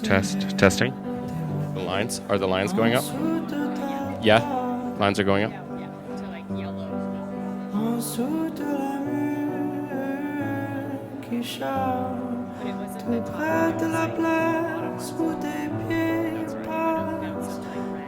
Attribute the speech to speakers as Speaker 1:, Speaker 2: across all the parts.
Speaker 1: Testing. Are the lines going up? Yeah, lines are going up.
Speaker 2: To like yellow. But it wasn't the top part, it was like the bottom one. That's where he would have found some like red.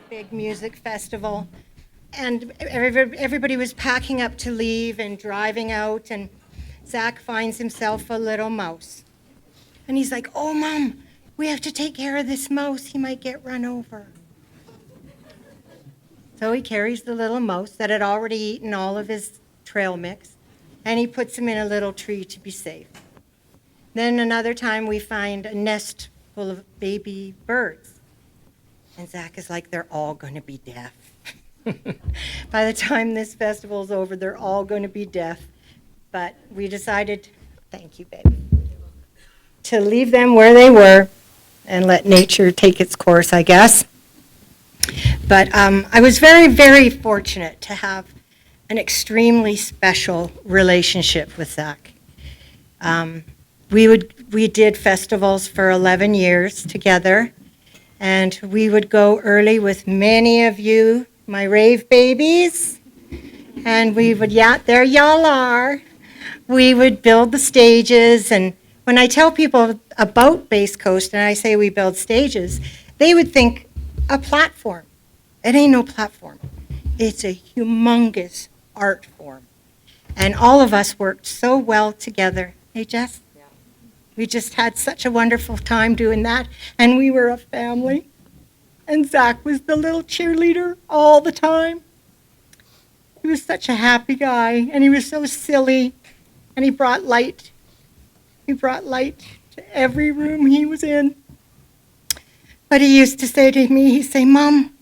Speaker 3: Big music festival, and everybody was packing up to leave and driving out, and Zach finds himself a little mouse. And he's like, "Oh, Mom, we have to take care of this mouse. He might get run over." So he carries the little mouse that had already eaten all of his trail mix, and he puts him in a little tree to be safe. Then another time we find a nest full of baby birds. And Zach is like, they're all going to be deaf. By the time this festival's over, they're all going to be deaf. But we decided, thank you, babe, to leave them where they were and let nature take its course, I guess. But I was very, very fortunate to have an extremely special relationship with Zach. We did festivals for 11 years together. And we would go early with many of you, my rave babies, and we would, yeah, there y'all are. We would build the stages, and when I tell people about Base Coast and I say we build stages, they would think a platform. It ain't no platform. It's a humongous art form. And all of us worked so well together. Hey, Jess? We just had such a wonderful time doing that, and we were a family. And Zach was the little cheerleader all the time. He was such a happy guy, and he was so silly, and he brought light. He brought light to every room he was in. But he used to say to me, he'd say, "Mom,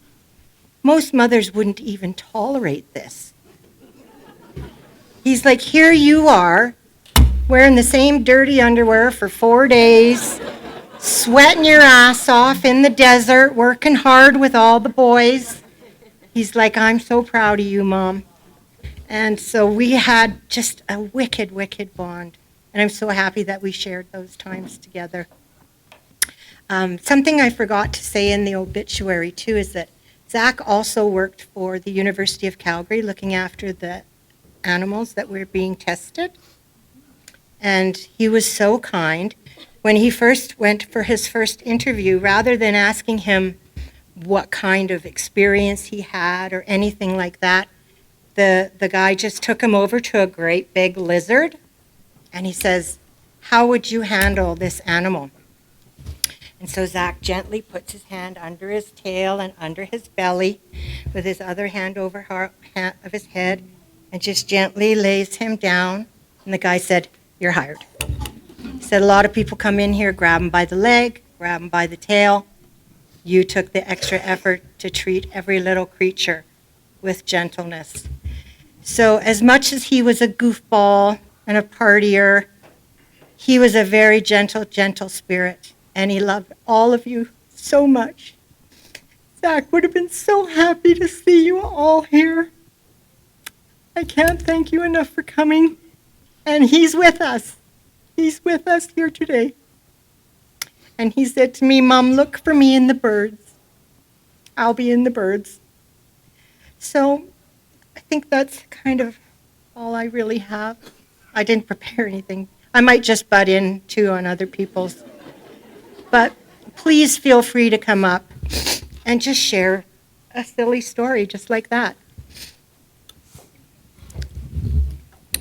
Speaker 3: most mothers wouldn't even tolerate this." He's like, here you are, wearing the same dirty underwear for 4 days, sweating your ass off in the desert, working hard with all the boys. He's like, I'm so proud of you, Mom. And so we had just a wicked, wicked bond. And I'm so happy that we shared those times together. Something I forgot to say in the obituary, too, is that Zach also worked for the University of Calgary, looking after the animals that were being tested. And he was so kind. When he first went for his first interview, rather than asking him what kind of experience he had or anything like that, the guy just took him over to a great big lizard, and he says, "How would you handle this animal?" And so Zach gently puts his hand under his tail and under his belly, with his other hand over of his head, and just gently lays him down. And the guy said, "You're hired." He said, "A lot of people come in here, grab him by the leg, grab him by the tail. You took the extra effort to treat every little creature with gentleness." So as much as he was a goofball and a partier, he was a very gentle, gentle spirit, and he loved all of you so much. Zach would have been so happy to see you all here. I can't thank you enough for coming, and he's with us. He's with us here today. And he said to me, "Mom, look for me in the birds. I'll be in the birds." So I think that's kind of all I really have. I didn't prepare anything. I might just butt in too on other people's. But please feel free to come up and just share a silly story just like that.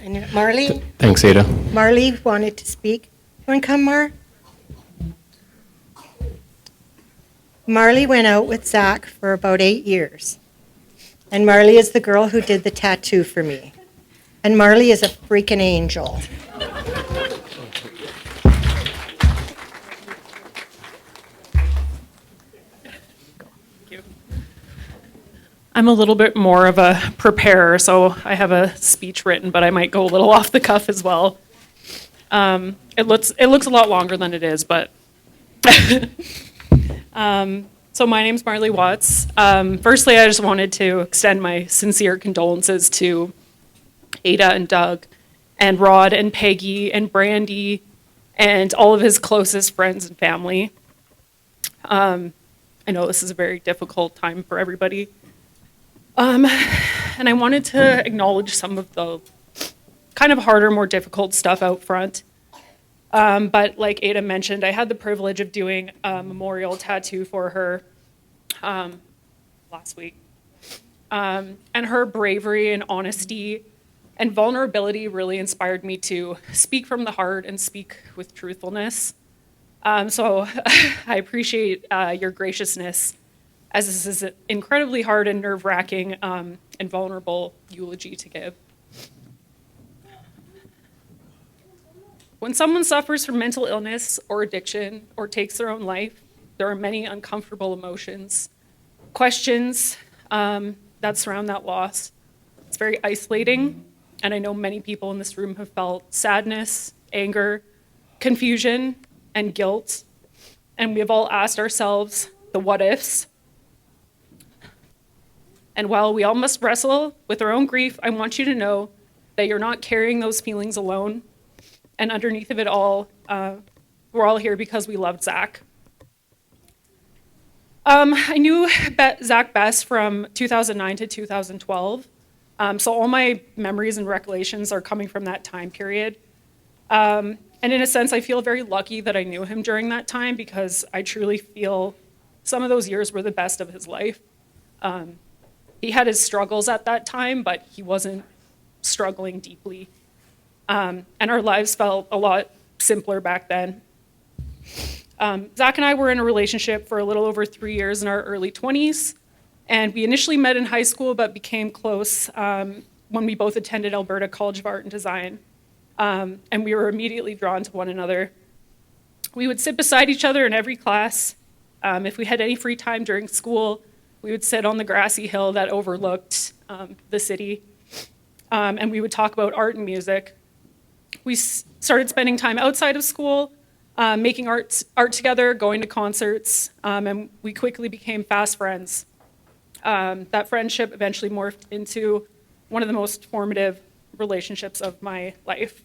Speaker 3: And Marley?
Speaker 1: Thanks, Ada.
Speaker 3: Marley wanted to speak. You want to come, Mar? Marley went out with Zach for about 8 years. And Marley is the girl who did the tattoo for me. And Marley is a freaking angel.
Speaker 4: Thank you. I'm a little bit more of a preparer, so I have a speech written, but I might go a little off the cuff as well. It looks a lot longer than it is, but so my name's Marley Watts. Firstly, I just wanted to extend my sincere condolences to Ada and Doug and Rod and Peggy and Brandy and all of his closest friends and family. I know this is a very difficult time for everybody. And I wanted to acknowledge some of the kind of harder, more difficult stuff out front. But like Ada mentioned, I had the privilege of doing a memorial tattoo for her last week. And her bravery and honesty and vulnerability really inspired me to speak from the heart and speak with truthfulness. So I appreciate your graciousness, as this is an incredibly hard and nerve-wracking and vulnerable eulogy to give. When someone suffers from mental illness or addiction or takes their own life, there are many uncomfortable emotions, questions that surround that loss. It's very isolating, and I know many people in this room have felt sadness, anger, confusion, and guilt. And we have all asked ourselves the what ifs. And while we all must wrestle with our own grief, I want you to know that you're not carrying those feelings alone. And underneath of it all, we're all here because we loved Zach. I knew Zach best from 2009 to 2012. So all my memories and recollections are coming from that time period. And in a sense, I feel very lucky that I knew him during that time because I truly feel some of those years were the best of his life. He had his struggles at that time, but he wasn't struggling deeply. And our lives felt a lot simpler back then. Zach and I were in a relationship for a little over 3 years in our early 20s. And we initially met in high school, but became close when we both attended Alberta College of Art and Design. And we were immediately drawn to one another. We would sit beside each other in every class. If we had any free time during school, we would sit on the grassy hill that overlooked the city. And we would talk about art and music. We started spending time outside of school, making art together, going to concerts, and we quickly became fast friends. That friendship eventually morphed into one of the most formative relationships of my life.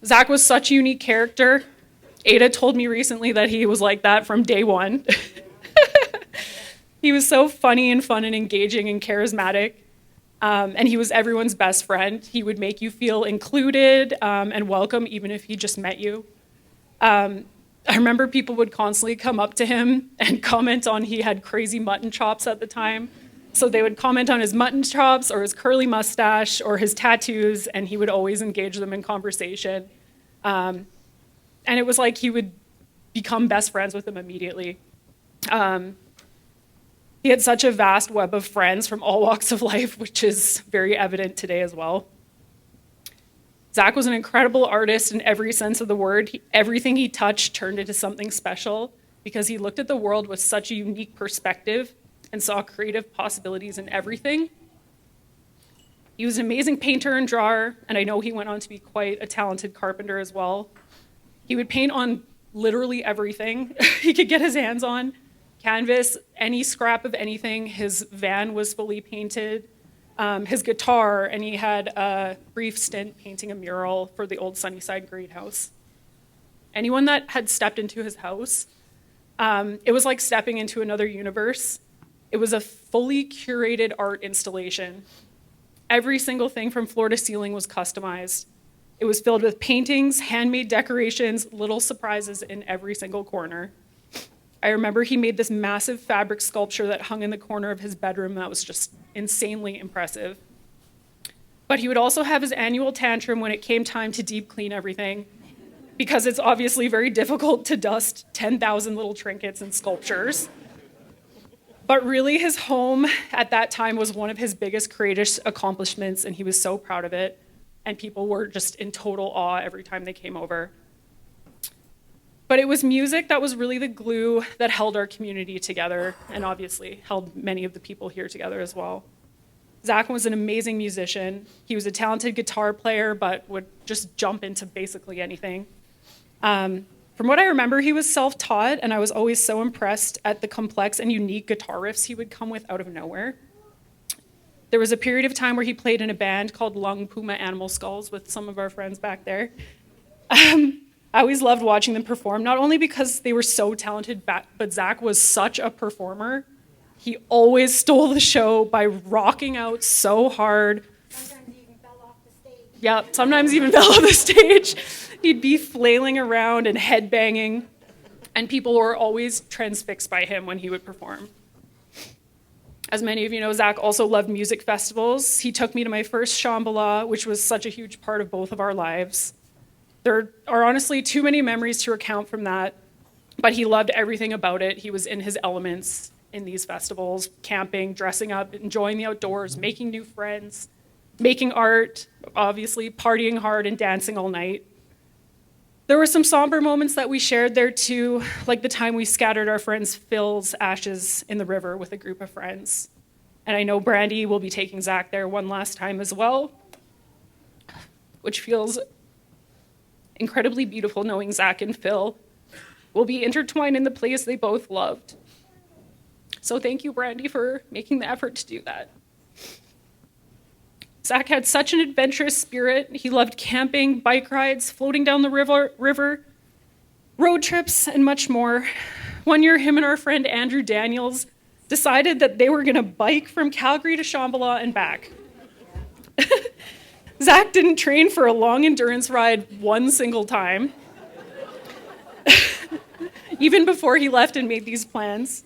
Speaker 4: Zach was such a unique character. Ada told me recently that he was like that from day one. He was so funny and fun and engaging and charismatic. And he was everyone's best friend. He would make you feel included and welcome even if he just met you. I remember people would constantly come up to him and comment on he had crazy mutton chops at the time. So they would comment on his mutton chops or his curly mustache or his tattoos, and he would always engage them in conversation. And it was like he would become best friends with them immediately. He had such a vast web of friends from all walks of life, which is very evident today as well. Zach was an incredible artist in every sense of the word. Everything he touched turned into something special because he looked at the world with such a unique perspective and saw creative possibilities in everything. He was an amazing painter and drawer, and I know he went on to be quite a talented carpenter as well. He would paint on literally everything he could get his hands on. Canvas, any scrap of anything. His van was fully painted. His guitar, and he had a brief stint painting a mural for the old Sunnyside greenhouse. Anyone that had stepped into his house, it was like stepping into another universe. It was a fully curated art installation. Every single thing from floor to ceiling was customized. It was filled with paintings, handmade decorations, little surprises in every single corner. I remember he made this massive fabric sculpture that hung in the corner of his bedroom that was just insanely impressive. But he would also have his annual tantrum when it came time to deep clean everything, because it's obviously very difficult to dust 10,000 little trinkets and sculptures. But really, his home at that time was one of his biggest creative accomplishments, and he was so proud of it. And people were just in total awe every time they came over. But it was music that was really the glue that held our community together, and obviously held many of the people here together as well. Zach was an amazing musician. He was a talented guitar player, but would just jump into basically anything. From what I remember, he was self-taught, and I was always so impressed at the complex and unique guitar riffs he would come with out of nowhere. There was a period of time where he played in a band called Lung Puma Animal Skulls with some of our friends back there. I always loved watching them perform, not only because they were so talented, but Zach was such a performer. He always stole the show by rocking out so hard.
Speaker 3: Sometimes he even fell off the stage.
Speaker 4: Yeah, sometimes even fell off the stage. He'd be flailing around and headbanging, and people were always transfixed by him when he would perform. As many of you know, Zach also loved music festivals. He took me to my first Shambhala, which was such a huge part of both of our lives. There are honestly too many memories to recount from that, but he loved everything about it. He was in his elements in these festivals, camping, dressing up, enjoying the outdoors, making new friends, making art, obviously partying hard and dancing all night. There were some somber moments that we shared there too, like the time we scattered our friend's Phil's ashes in the river with a group of friends. And I know Brandy will be taking Zach there one last time as well, which feels incredibly beautiful knowing Zach and Phil will be intertwined in the place they both loved. So thank you, Brandy, for making the effort to do that. Zach had such an adventurous spirit. He loved camping, bike rides, floating down the river, road trips, and much more. One year, him and our friend Andrew Daniels decided that they were going to bike from Calgary to Shambhala and back. Zach didn't train for a long endurance ride one single time, even before he left and made these plans.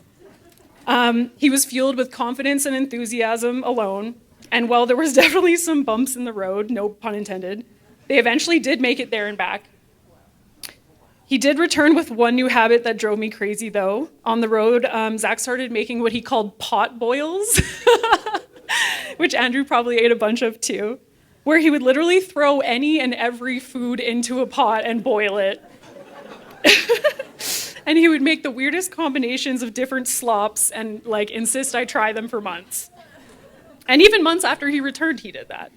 Speaker 4: He was fueled with confidence and enthusiasm alone. And while there was definitely some bumps in the road, no pun intended, they eventually did make it there and back. He did return with one new habit that drove me crazy, though. On the road, Zach started making what he called pot boils, which Andrew probably ate a bunch of too, where he would literally throw any and every food into a pot and boil it. And he would make the weirdest combinations of different slops and insist I try them for months. And even months after he returned, he did that.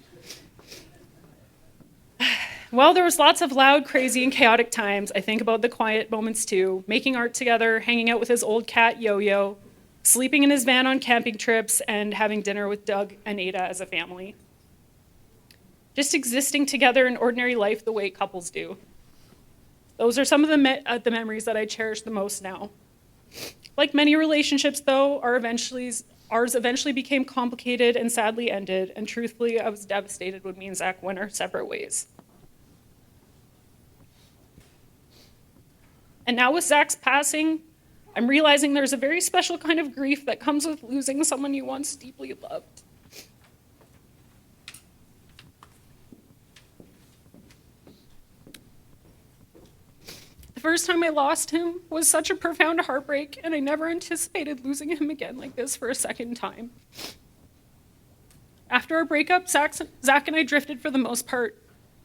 Speaker 4: Well, there was lots of loud, crazy, and chaotic times. I think about the quiet moments too, making art together, hanging out with his old cat, Yo-Yo, sleeping in his van on camping trips, and having dinner with Doug and Ada as a family. Just existing together in ordinary life the way couples do. Those are some of the memories that I cherish the most now. Like many relationships, though, ours eventually became complicated and sadly ended, and truthfully, I was devastated when me and Zach went our separate ways. And now with Zach's passing, I'm realizing there's a very special kind of grief that comes with losing someone you once deeply loved. The first time I lost him was such a profound heartbreak, and I never anticipated losing him again like this for a second time. After our breakup, Zach and I drifted for the most part,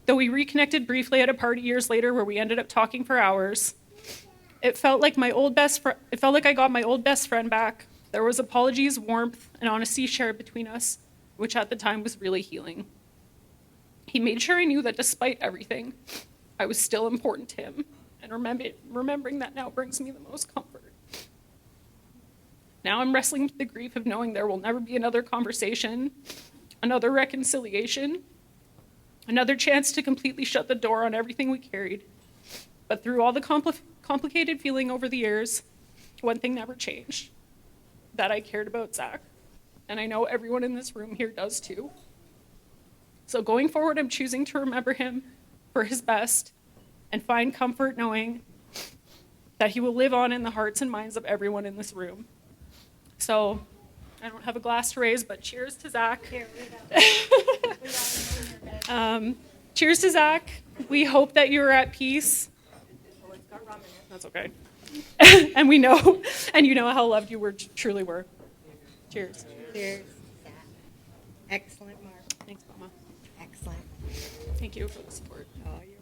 Speaker 4: though we reconnected briefly at a party years later where we ended up talking for hours. It felt like I got my old best friend back. There was apologies, warmth, and honesty shared between us, which at the time was really healing. He made sure I knew that despite everything, I was still important to him. And remembering that now brings me the most comfort. Now I'm wrestling with the grief of knowing there will never be another conversation, another reconciliation, another chance to completely shut the door on everything we carried. But through all the complicated feeling over the years, one thing never changed, that I cared about Zach. And I know everyone in this room here does too. So going forward, I'm choosing to remember him for his best and find comfort knowing that he will live on in the hearts and minds of everyone in this room. So I don't have a glass to raise, but cheers to Zach. Cheers to Zach. We hope that you're at peace. Oh, it's got rum in it. That's okay. And we know, and you know how loved you truly were. Cheers.
Speaker 3: Cheers. Excellent, Mark.
Speaker 4: Thanks, Mama.
Speaker 3: Excellent.
Speaker 4: Thank you for the support.
Speaker 3: Oh, you're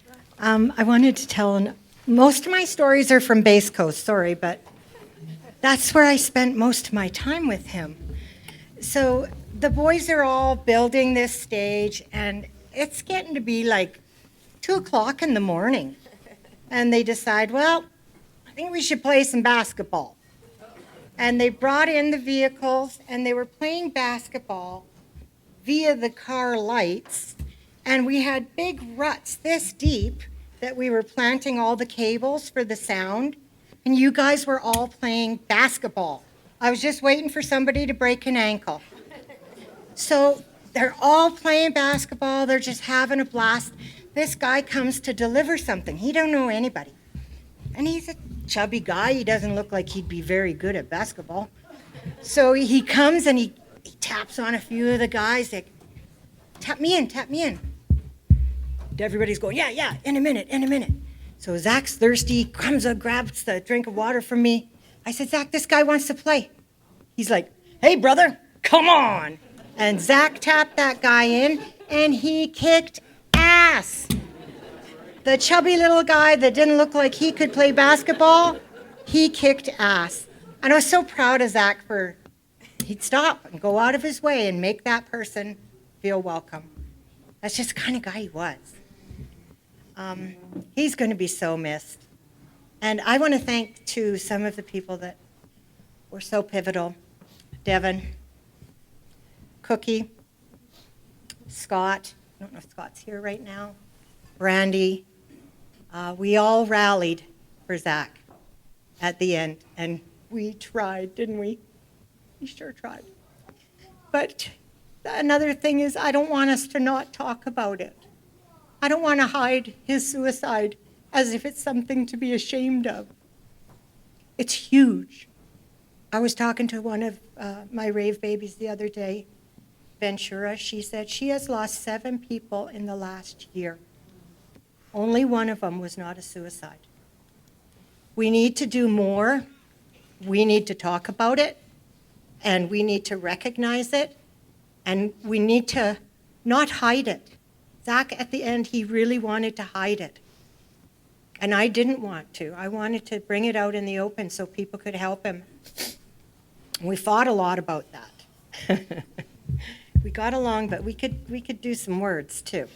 Speaker 3: welcome. I wanted to tell, most of my stories are from Base Coast, sorry, but that's where I spent most of my time with him. So the boys are all building this stage, and it's getting to be like 2 o'clock in the morning. And they decide, well, I think we should play some basketball. And they brought in the vehicles, and they were playing basketball via the car lights. And we had big ruts this deep that we were planting all the cables for the sound. And you guys were all playing basketball. I was just waiting for somebody to break an ankle. So they're all playing basketball. They're just having a blast. This guy comes to deliver something. He don't know anybody. And he's a chubby guy. He doesn't look like he'd be very good at basketball. So he comes and he taps on a few of the guys. Like, tap me in, tap me in. Everybody's going, yeah, in a minute. So Zach's thirsty, comes up, grabs the drink of water from me. I said, Zach, this guy wants to play. He's like, hey, brother, come on. And Zach tapped that guy in, and he kicked ass. The chubby little guy that didn't look like he could play basketball, he kicked ass. And I was so proud of Zach he'd stop and go out of his way and make that person feel welcome. That's just the kind of guy he was. He's going to be so missed. And I want to thank, too, some of the people that were so pivotal. Devin, Cookie, Scott, I don't know if Scott's here right now, Brandy. We all rallied for Zach at the end, and we tried, didn't we? We sure tried. But another thing is, I don't want us to not talk about it. I don't want to hide his suicide as if it's something to be ashamed of. It's huge. I was talking to one of my rave babies the other day, Ventura. She said she has lost 7 people in the last year. Only one of them was not a suicide. We need to do more. We need to talk about it, and we need to recognize it, and we need to not hide it. Zach, at the end, he really wanted to hide it. And I didn't want to. I wanted to bring it out in the open so people could help him. We fought a lot about that. We got along, but we could do some words, too.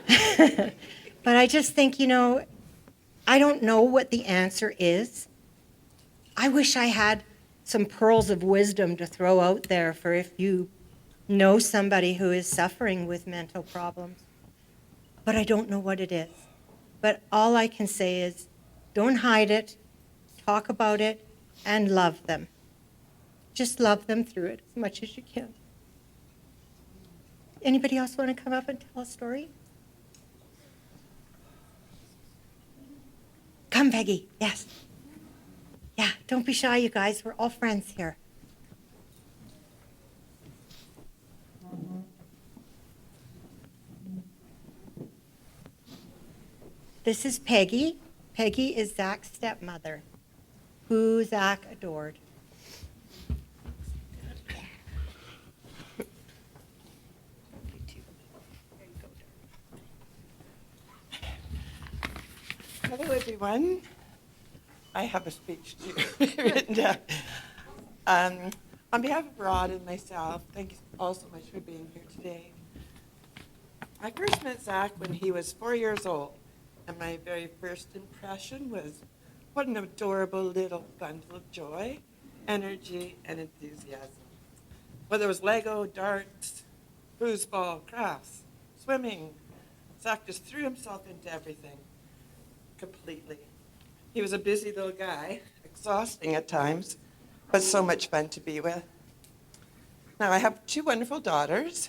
Speaker 3: But I just think, I don't know what the answer is. I wish I had some pearls of wisdom to throw out there for if you know somebody who is suffering with mental problems. But I don't know what it is. But all I can say is don't hide it, talk about it, and love them. Just love them through it as much as you can. Anybody else want to come up and tell a story? Come, Peggy. Yes. Yeah, don't be shy, you guys. We're all friends here. This is Peggy. Peggy is Zach's stepmother, who Zach adored.
Speaker 5: Hello, everyone. I have a speech too written down. On behalf of Rod and myself, thank you all so much for being here today. I first met Zach when he was 4 years old, and my very first impression was what an adorable little bundle of joy, energy, and enthusiasm. Whether it was Lego, darts, foosball, crafts, swimming, Zach just threw himself into everything completely. He was a busy little guy, exhausting at times, but so much fun to be with. Now, I have 2 wonderful daughters,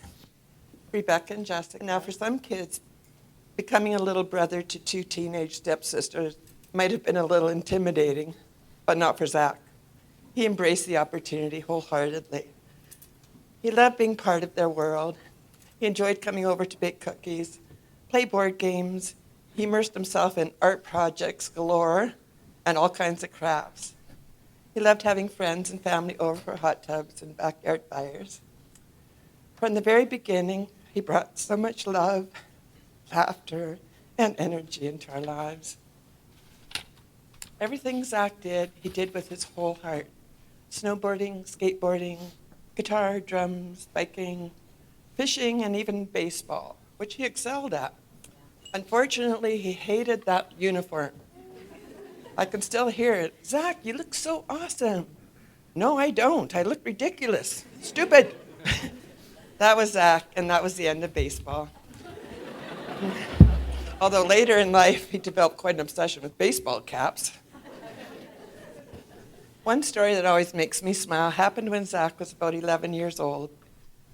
Speaker 5: Rebecca and Jessica. Now, for some kids, becoming a little brother to 2 teenage stepsisters might have been a little intimidating, but not for Zach. He embraced the opportunity wholeheartedly. He loved being part of their world. He enjoyed coming over to bake cookies, play board games. He immersed himself in art projects galore and all kinds of crafts. He loved having friends and family over for hot tubs and backyard fires. From the very beginning, he brought so much love, laughter, and energy into our lives. Everything Zach did, he did with his whole heart. Snowboarding, skateboarding, guitar, drums, biking, fishing, and even baseball, which he excelled at. Unfortunately, he hated that uniform. I can still hear it. Zach, you look so awesome. No, I don't. I look ridiculous. Stupid. That was Zach, and that was the end of baseball. Although later in life, he developed quite an obsession with baseball caps. One story that always makes me smile happened when Zach was about 11 years old.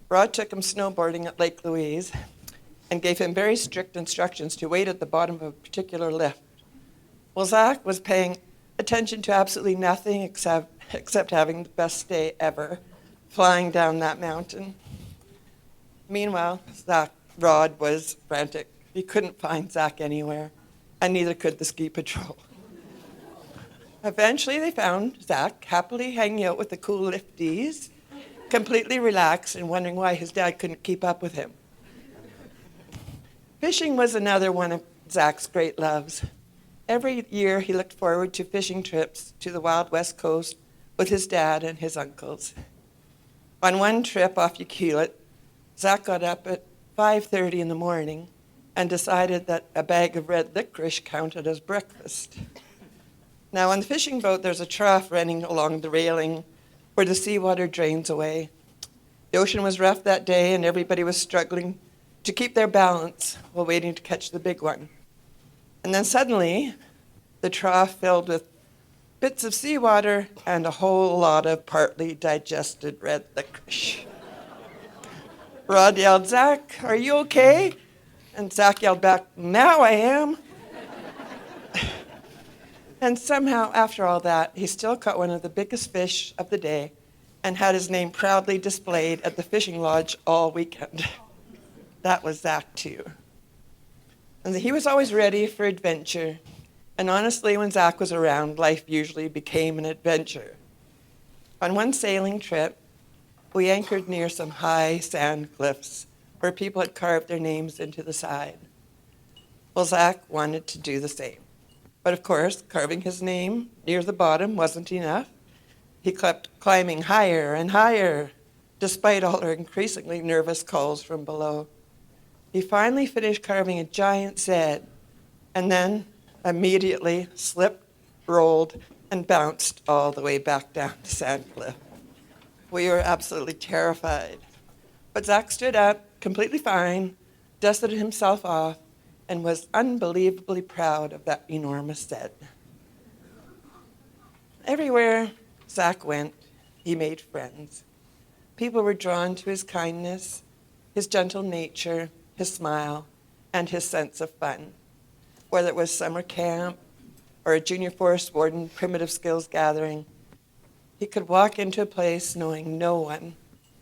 Speaker 5: Rod took him snowboarding at Lake Louise and gave him very strict instructions to wait at the bottom of a particular lift. Well, Zach was paying attention to absolutely nothing except having the best day ever, flying down that mountain. Meanwhile, Rod was frantic. He couldn't find Zach anywhere, and neither could the ski patrol. Eventually, they found Zach happily hanging out with the cool lifties, completely relaxed and wondering why his dad couldn't keep up with him. Fishing was another one of Zach's great loves. Every year, he looked forward to fishing trips to the wild west coast with his dad and his uncles. On one trip off Ukilit, Zach got up at 5:30 in the morning and decided that a bag of red licorice counted as breakfast. Now, on the fishing boat, there's a trough running along the railing where the seawater drains away. The ocean was rough that day, and everybody was struggling to keep their balance while waiting to catch the big one. And then suddenly, the trough filled with bits of seawater and a whole lot of partly digested red licorice. Rod yelled, "Zach, are you okay?" And Zach yelled back, "Now I am." And somehow, after all that, he still caught one of the biggest fish of the day and had his name proudly displayed at the fishing lodge all weekend. That was Zach, too. And he was always ready for adventure. And honestly, when Zach was around, life usually became an adventure. On one sailing trip, we anchored near some high sand cliffs where people had carved their names into the side. Well, Zach wanted to do the same. But of course, carving his name near the bottom wasn't enough. He kept climbing higher and higher, despite all our increasingly nervous calls from below. He finally finished carving a giant Z, and then immediately slipped, rolled, and bounced all the way back down the sand cliff. We were absolutely terrified. But Zach stood up, completely fine, dusted himself off, and was unbelievably proud of that enormous set. Everywhere Zach went, he made friends. People were drawn to his kindness, his gentle nature, his smile, and his sense of fun. Whether it was summer camp or a junior forest warden primitive skills gathering, he could walk into a place knowing no one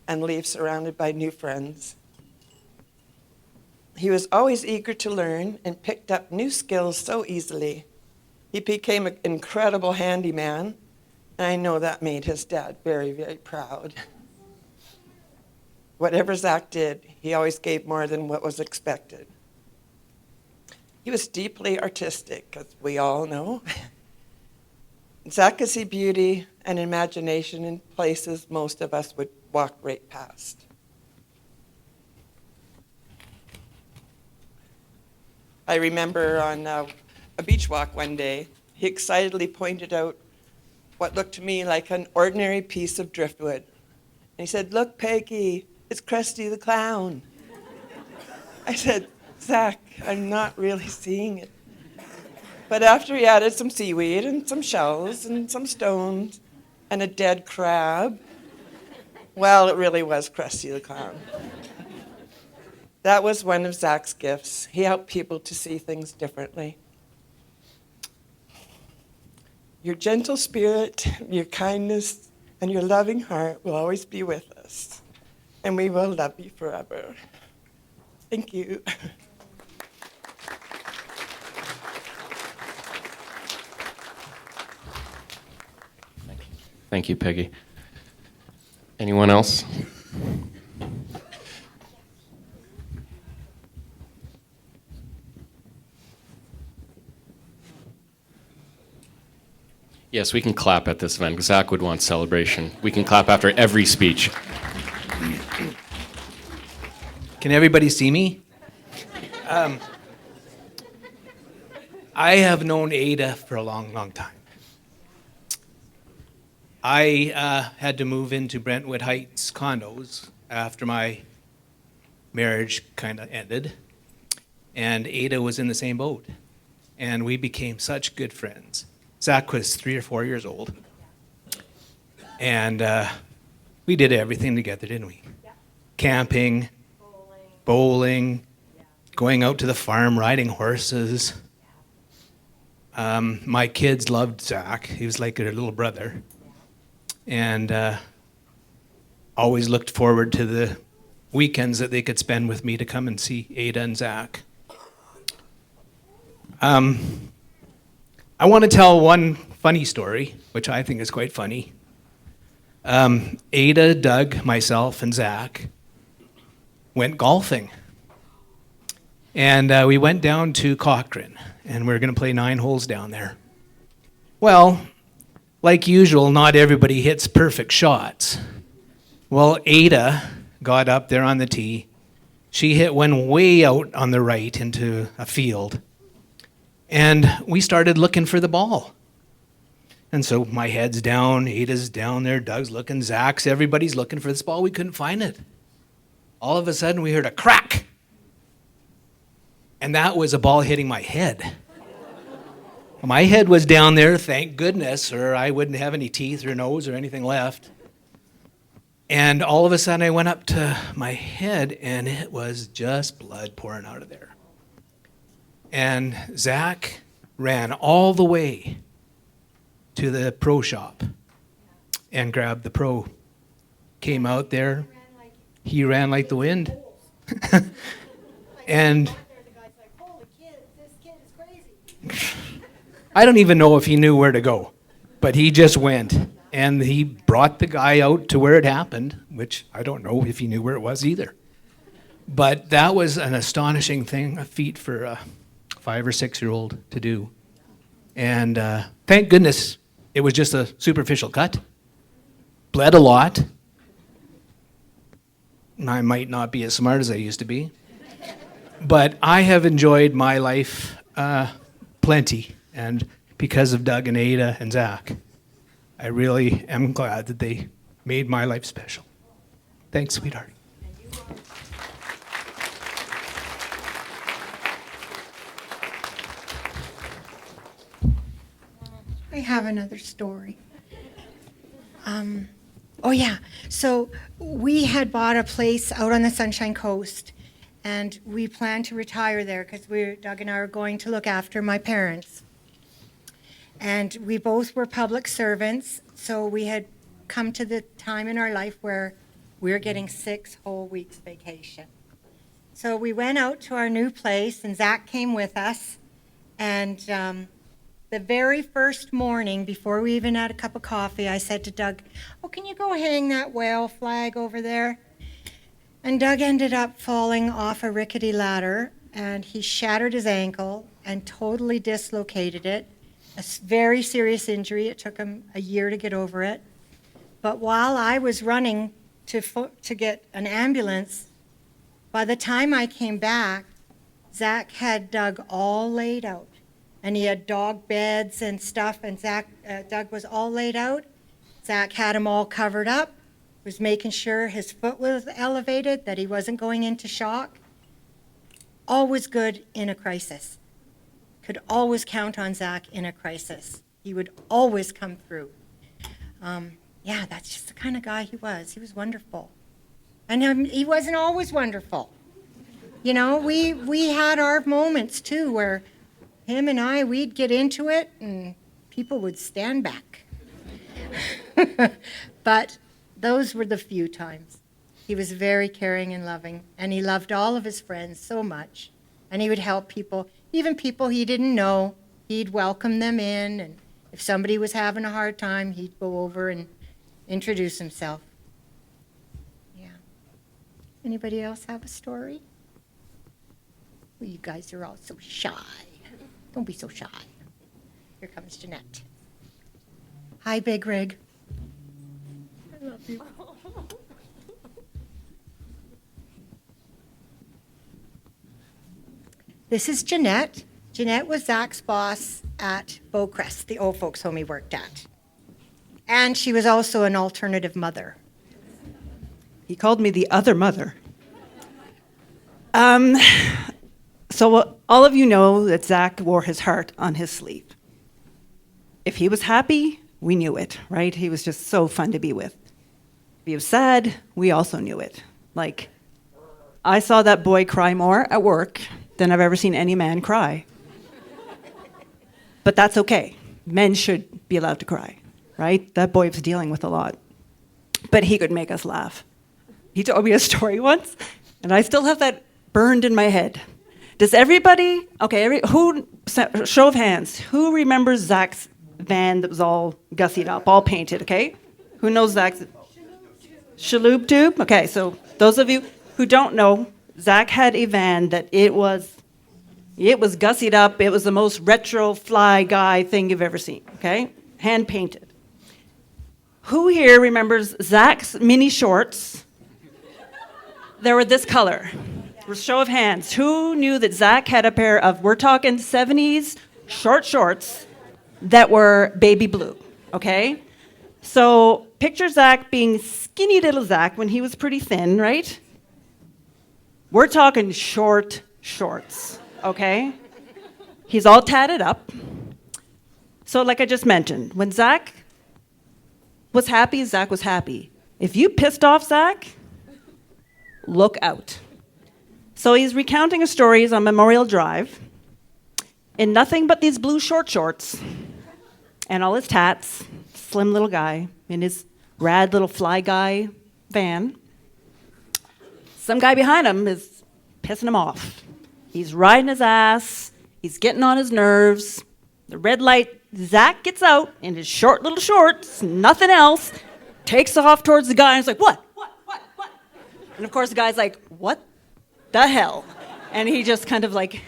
Speaker 5: and leave surrounded by new friends. He was always eager to learn and picked up new skills so easily. He became an incredible handyman, and I know that made his dad very, very proud. Whatever Zach did, he always gave more than what was expected. He was deeply artistic, as we all know. Zach could see beauty and imagination in places most of us would walk right past. I remember on a beach walk one day, he excitedly pointed out what looked to me like an ordinary piece of driftwood. And he said, "Look, Peggy, it's Krusty the Clown." I said, "Zach, I'm not really seeing it." But after he added some seaweed and some shells and some stones and a dead crab, well, it really was Krusty the Clown. That was one of Zach's gifts. He helped people to see things differently. Your gentle spirit, your kindness, and your loving heart will always be with us, and we will love you forever. Thank you.
Speaker 1: Thank you, Peggy. Anyone else? Yes, we can clap at this event. Zach would want celebration. We can clap after every speech.
Speaker 6: Can everybody see me? I have known Ada for a long, long time. I had to move into Brentwood Heights condos after my marriage kind of ended, and Ada was in the same boat, and we became such good friends. Zach was 3 or 4 years old, and we did everything together, didn't we? Camping, bowling, going out to the farm, riding horses. My kids loved Zach. He was like their little brother. And always looked forward to the weekends that they could spend with me to come and see Ada and Zach. I want to tell one funny story, which I think is quite funny. Ada, Doug, myself, and Zach went golfing. And we went down to Cochrane, and we were going to play 9 holes down there. Well, like usual, not everybody hits perfect shots. Well, Ada got up there on the tee. She hit one way out on the right into a field. And we started looking for the ball. And so my head's down, Ada's down there, Doug's looking, Zach's, everybody's looking for this ball. We couldn't find it. All of a sudden, we heard a crack. And that was a ball hitting my head. My head was down there, thank goodness, or I wouldn't have any teeth or nose or anything left. And all of a sudden I went up to my head and it was just blood pouring out of there. And Zach ran all the way to the pro shop and grabbed the pro. Came out there, he ran like the wind. And I don't even know if he knew where to go, but he just went. And he brought the guy out to where it happened, which I don't know if he knew where it was either. But that was an astonishing thing, a feat for a 5 or 6 year old to do. And thank goodness it was just a superficial cut. Bled a lot. I might not be as smart as I used to be. But I have enjoyed my life plenty. And because of Doug and Ada and Zach, I really am glad that they made my life special. Thanks, sweetheart.
Speaker 3: I have another story. Oh yeah, so we had bought a place out on the Sunshine Coast, and we planned to retire there because Doug and I are going to look after my parents. And we both were public servants, so we had come to the time in our life where we were getting 6 whole weeks vacation. So we went out to our new place, and Zach came with us, and the very first morning, before we even had a cup of coffee, I said to Doug, "Oh, can you go hang that whale flag over there?" And Doug ended up falling off a rickety ladder, and he shattered his ankle and totally dislocated it. A very serious injury. It took him a year to get over it. But while I was running to get an ambulance, by the time I came back, Zach had Doug all laid out. And he had dog beds and stuff, and Doug was all laid out. Zach had him all covered up, was making sure his foot was elevated, that he wasn't going into shock. Always good in a crisis. Could always count on Zach in a crisis. He would always come through. Yeah, that's just the kind of guy he was. He was wonderful. And he wasn't always wonderful. You know, we had our moments too where him and I, we'd get into it and people would stand back. But those were the few times. He was very caring and loving, and he loved all of his friends so much. And he would help people, even people he didn't know. He'd welcome them in, and if somebody was having a hard time, he'd go over and introduce himself. Yeah. Anybody else have a story? Well, you guys are all so shy. Don't be so shy. Here comes Jeanette. Hi, Big Rig. This is Jeanette. Jeanette was Zach's boss at Beaucrest, the old folks home he worked at. And she was also an alternative mother.
Speaker 7: He called me the other mother. So all of you know that Zach wore his heart on his sleeve. If he was happy, we knew it, right? He was just so fun to be with. If he was sad, we also knew it. Like, I saw that boy cry more at work than I've ever seen any man cry. But that's okay. Men should be allowed to cry, right? That boy was dealing with a lot. But he could make us laugh. He told me a story once, and I still have that burned in my head. Does everybody, okay, show of hands, who remembers Zach's van that was all gussied up, all painted, okay? Who knows Zach's? Shaloub tube? Okay, so those of you who don't know, Zach had a van that it was gussied up. It was the most retro fly guy thing you've ever seen, okay? Hand painted. Who here remembers Zach's mini shorts? They were this color. Show of hands. Who knew that Zach had a pair of, we're talking 70s short shorts that were baby blue, okay? So picture Zach being skinny little Zach when he was pretty thin, right? We're talking short shorts, okay? He's all tatted up. So like I just mentioned, when Zach was happy, Zach was happy. If you pissed off Zach, look out. So he's recounting his stories on Memorial Drive in nothing but these blue short shorts and all his tats, slim little guy in his rad little fly guy van. Some guy behind him is pissing him off. He's riding his ass. He's getting on his nerves. The red light, Zach gets out in his short little shorts, nothing else, takes off towards the guy and is like, what? And of course the guy's like, what the hell? And he just kind of like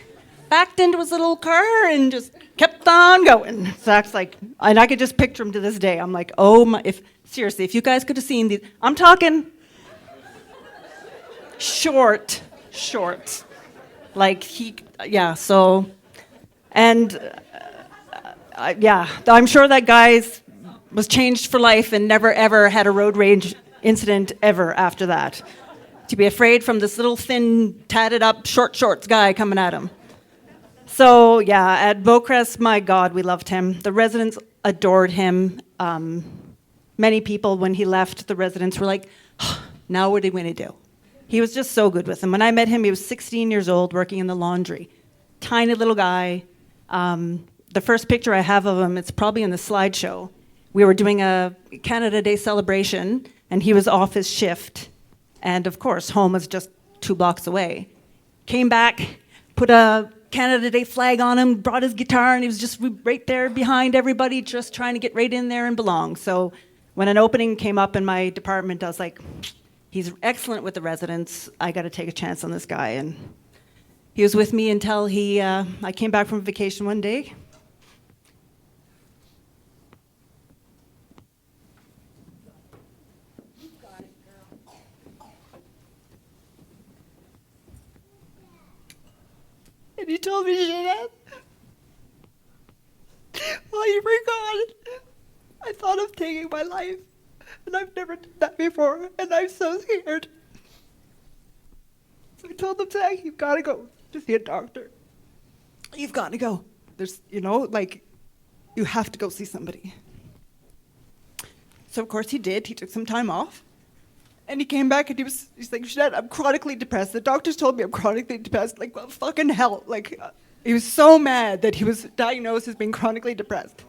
Speaker 7: backed into his little car and just kept on going. Zach's like, and I could just picture him to this day. I'm like, oh my, seriously, if you guys could have seen these, I'm talking shorts. Like so, and I'm sure that guy's was changed for life and never ever had a road rage incident ever after that. To be afraid from this little thin, tatted up, short shorts guy coming at him. So at Beaucrest, my God, we loved him. The residents adored him. Many people, when he left, the residents were like, now what are we going to do? He was just so good with them. When I met him, he was 16 years old, working in the laundry. Tiny little guy. The first picture I have of him, it's probably in the slideshow. We were doing a Canada Day celebration, and he was off his shift. And of course, home was just 2 blocks away. Came back, put a Canada Day flag on him, brought his guitar, and he was just right there behind everybody, just trying to get right in there and belong. So when an opening came up in my department, I was like, he's excellent with the residents. I got to take a chance on this guy. And he was with me until I came back from vacation one day. And he told me, Jeanette, while you were gone, I thought of taking my life. And I've never done that before, and I'm so scared. So I told him, Zach, you've got to go to see a doctor. You've got to go. There's, you have to go see somebody. So of course he did. He took some time off. And he came back and he's like, Jeanette, I'm chronically depressed. The doctors told me I'm chronically depressed. Like, well, fucking hell. Like, he was so mad that he was diagnosed as being chronically depressed.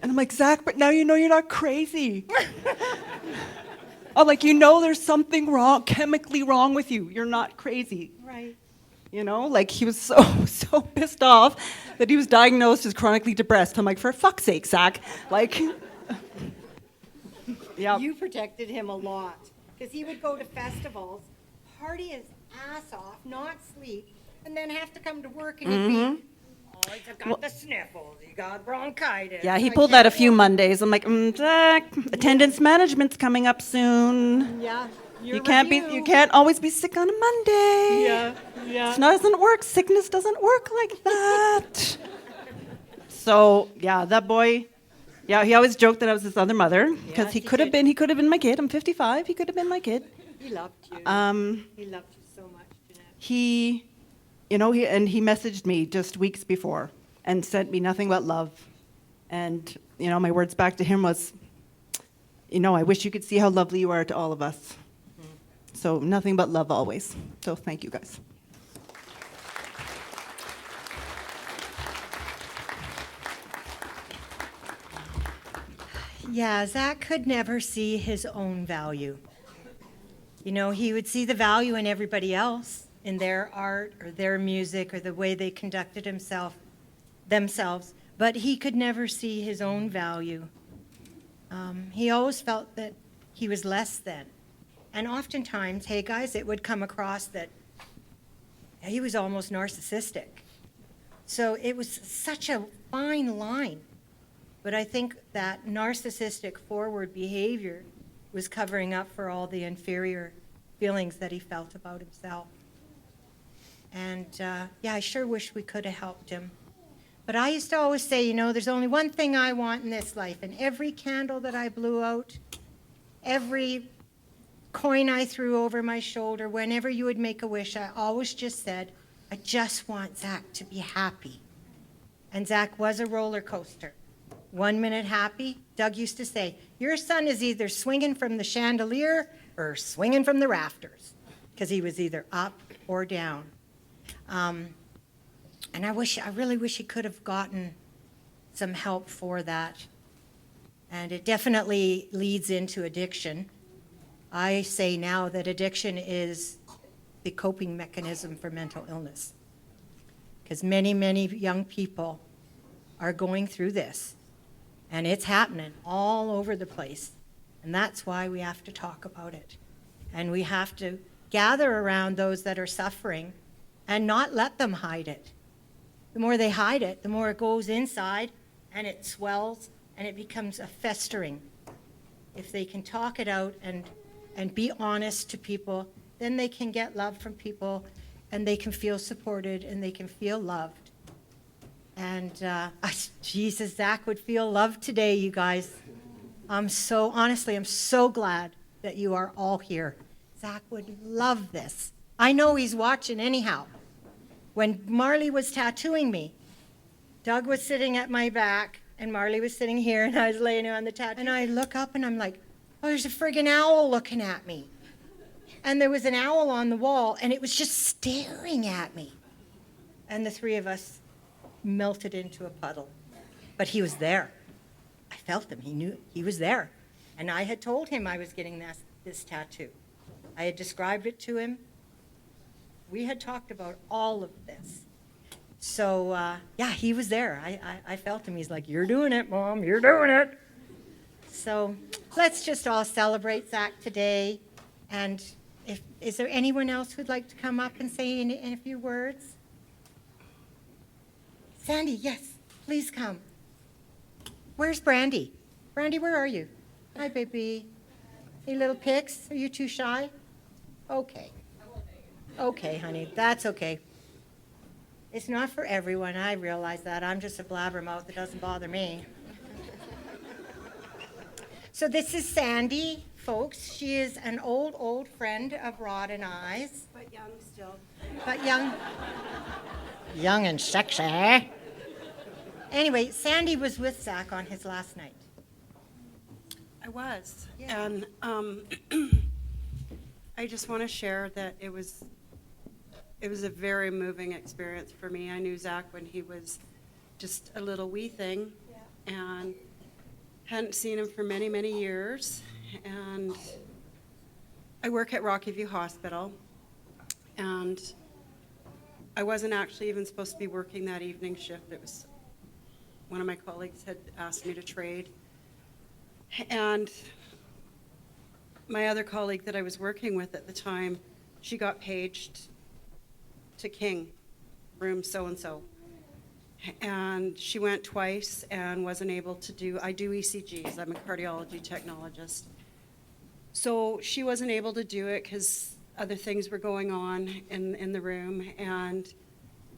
Speaker 7: And I'm like, Zach, but now you know you're not crazy. I'm like, there's something wrong, chemically wrong with you. You're not crazy.
Speaker 3: Right.
Speaker 7: Like he was so pissed off that he was diagnosed as chronically depressed. I'm like, for fuck's sake, Zach. Like, yeah.
Speaker 3: You protected him a lot because he would go to festivals, party his ass off, not sleep, and then have to come to work and he'd be He's got the sniffles. He got bronchitis.
Speaker 7: Yeah, he
Speaker 3: I
Speaker 7: pulled that a
Speaker 3: can't
Speaker 7: few
Speaker 3: walk."
Speaker 7: Mondays. I'm like, Zach, attendance management's coming up soon.
Speaker 3: Yeah.
Speaker 7: You can't always be sick on a Monday.
Speaker 3: Yeah. Yeah.
Speaker 7: It doesn't work. Sickness doesn't work like that. So yeah, that boy. Yeah, he always joked that I was his other mother because
Speaker 3: Yes,
Speaker 7: he
Speaker 3: he
Speaker 7: could have
Speaker 3: did.
Speaker 7: been my kid. I'm 55. He could have been my kid.
Speaker 3: He loved you. He loved you so much, Jeanette.
Speaker 7: He messaged me just weeks before and sent me nothing but love. And my words back to him was, I wish you could see how lovely you are to all of us. So nothing but love always. So thank you guys.
Speaker 3: Yeah, Zach could never see his own value. He would see the value in everybody else, in their art or their music or the way they conducted themselves, but he could never see his own value. He always felt that he was less than. And oftentimes, hey guys, it would come across that he was almost narcissistic. So it was such a fine line. But I think that narcissistic forward behavior was covering up for all the inferior feelings that he felt about himself. And I sure wish we could have helped him. But I used to always say, there's only one thing I want in this life. And every candle that I blew out, every coin I threw over my shoulder, whenever you would make a wish, I always just said, I just want Zach to be happy. And Zach was a roller coaster. 1 minute happy, Doug used to say, your son is either swinging from the chandelier or swinging from the rafters, because he was either up or down. And I really wish he could have gotten some help for that. And it definitely leads into addiction. I say now that addiction is the coping mechanism for mental illness, because many, many young people are going through this. And it's happening all over the place. And that's why we have to talk about it. And we have to gather around those that are suffering and not let them hide it. The more they hide it, the more it goes inside and it swells and it becomes a festering. If they can talk it out and be honest to people, then they can get love from people and they can feel supported and they can feel loved. And Jesus, Zach would feel loved today, you guys. I'm so glad that you are all here. Zach would love this. I know he's watching anyhow. When Marley was tattooing me, Doug was sitting at my back, and Marley was sitting here, and I was laying on the tattoo. And I look up, and I'm like, oh, there's a friggin' owl looking at me. And there was an owl on the wall, and it was just staring at me. And the three of us melted into a puddle. But he was there. I felt him. He knew he was there. And I had told him I was getting this tattoo. I had described it to him. We had talked about all of this. So, he was there. I felt him. He's like, you're doing it, Mom. You're doing it. So let's just all celebrate Zach today. And is there anyone else who'd like to come up and say in a few words? Sandy, yes, please come. Where's Brandy? Brandy, where are you? Hi, baby. Hey, little pics. Are you too shy? Okay. Okay, honey, that's okay. It's not for everyone. I realize that. I'm just a blabbermouth. It doesn't bother me. So this is Sandy, folks. She is an old friend of Rod and I's.
Speaker 8: But young still.
Speaker 3: But young. Young and sexy. Anyway, Sandy was with Zach on his last night.
Speaker 8: I was.
Speaker 3: Yeah.
Speaker 8: And I just want to share that it was a very moving experience for me. I knew Zach when he was just a little wee thing, and hadn't seen him for many, many years. And I work at Rocky View Hospital, and I wasn't actually even supposed to be working that evening shift. It was one of my colleagues had asked me to trade. And my other colleague that I was working with at the time, she got paged to King, room so-and-so. and she went twice and wasn't able to do, I do ECGs, I'm a cardiology technologist. So she wasn't able to do it because other things were going on in the room, and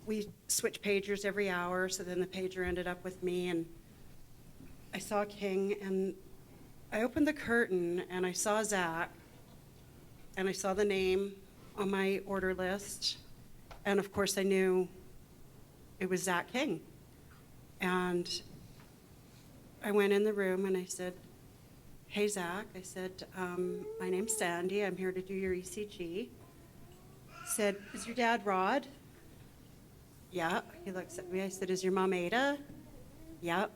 Speaker 8: we switched pagers every hour, so then the pager ended up with me, and I saw King, and I opened the curtain, and I saw Zach, and I saw the name on my order list, and of course I knew it was Zach King. And I went in the room and I said, "Hey, Zach," I said, "my name's Sandy, I'm here to do your ECG." I said, "Is your dad Rod?" "Yeah." He looks at me, I said, "Is your mom Ada?" "Yep."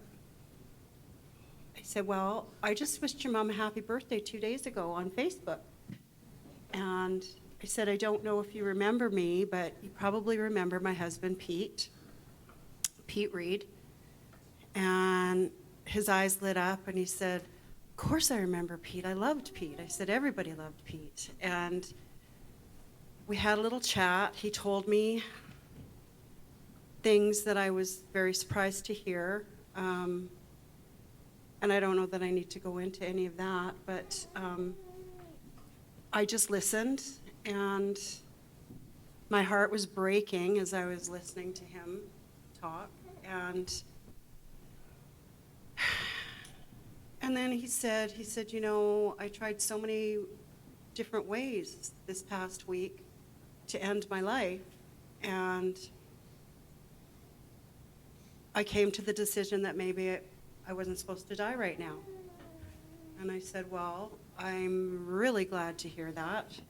Speaker 8: I said, "Well, I just wished your mom a happy birthday 2 days ago on Facebook." And I said, "I don't know if you remember me, but you probably remember my husband, Pete Reed." And his eyes lit up and he said, "Of course I remember Pete. I loved Pete." I said, "Everybody loved Pete." And we had a little chat. He told me things that I was very surprised to hear. And I don't know that I need to go into any of that, but I just listened, and my heart was breaking as I was listening to him talk. And then he said, "You know, I tried so many different ways this past week to end my life, and I came to the decision that maybe I wasn't supposed to die right now." And I said, "Well, I'm really glad to hear that.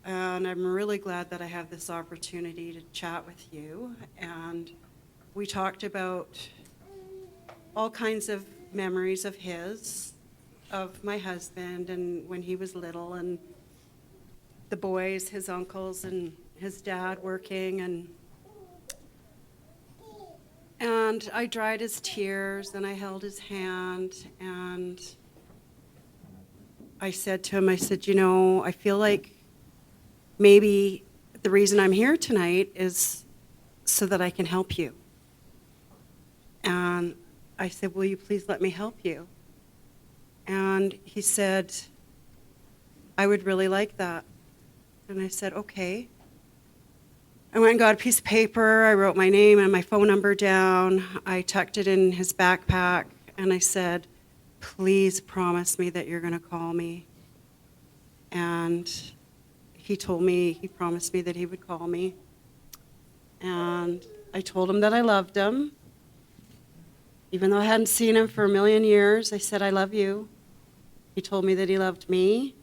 Speaker 8: And I'm really glad that I have this opportunity to chat with you." And we talked about all kinds of memories of his, of my husband, and when he was little, and the boys, his uncles, and his dad working, and I dried his tears, and I held his hand, and I said to him, I said, "You know, I feel like maybe the reason I'm here tonight is so that I can help you." And I said, "Will you please let me help you?" And he said, "I would really like that." And I said, "Okay." I went and got a piece of paper. I wrote my name and my phone number down. I tucked it in his backpack, and I said, "Please promise me that you're going to call me." And he promised me that he would call me. And I told him that I loved him. Even though I hadn't seen him for a million years, I said, "I love you." He told me that he loved me.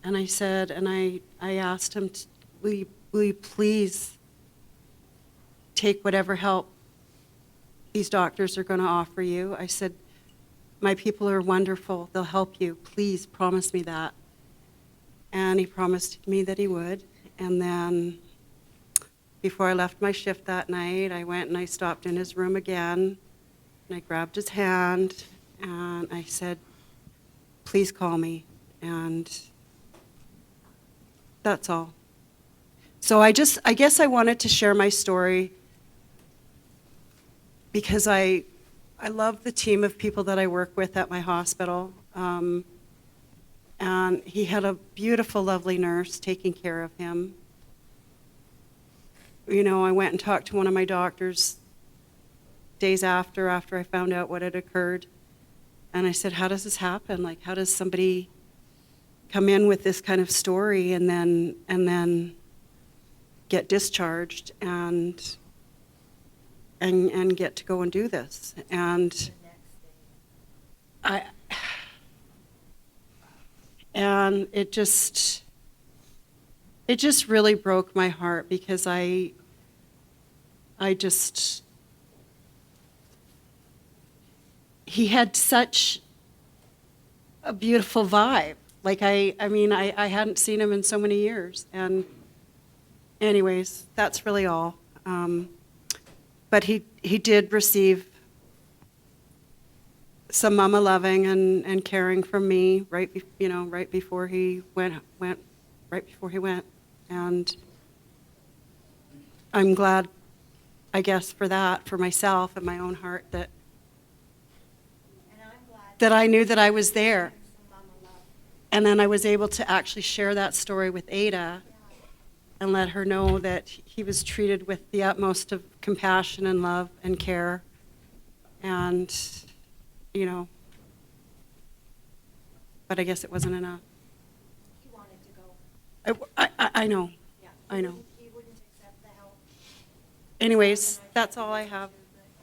Speaker 8: And I said, and I asked him, will you please take whatever help these doctors are going to offer you? I said, "My people are wonderful. They'll help you. Please promise me that." And he promised me that he would. And then before I left my shift that night, I went and I stopped in his room again, and I grabbed his hand, and I said, "Please call me." And that's all. So I guess I wanted to share my story because I love the team of people that I work with at my hospital. And he had a beautiful, lovely nurse taking care of him. You know, I went and talked to one of my doctors days after I found out what had occurred. And I said, "How does this happen? Like, how does somebody come in with this kind of story and then get discharged and get to go and do this?" And it just really broke my heart because he had such a beautiful vibe. Like, I hadn't seen him in so many years. And anyways, that's really all. But he did receive some mama loving and caring from me right before he went. And I'm glad I guess, for that, for myself and my own heart, that I knew that I was there. And then I was able to actually share that story with Ada and let her know that he was treated with the utmost of compassion and love and care. And, you know, but I guess it wasn't enough.
Speaker 3: He wanted to go.
Speaker 8: I know.
Speaker 3: Yeah.
Speaker 8: I know.
Speaker 3: He wouldn't accept the help.
Speaker 8: Anyways, that's all I have.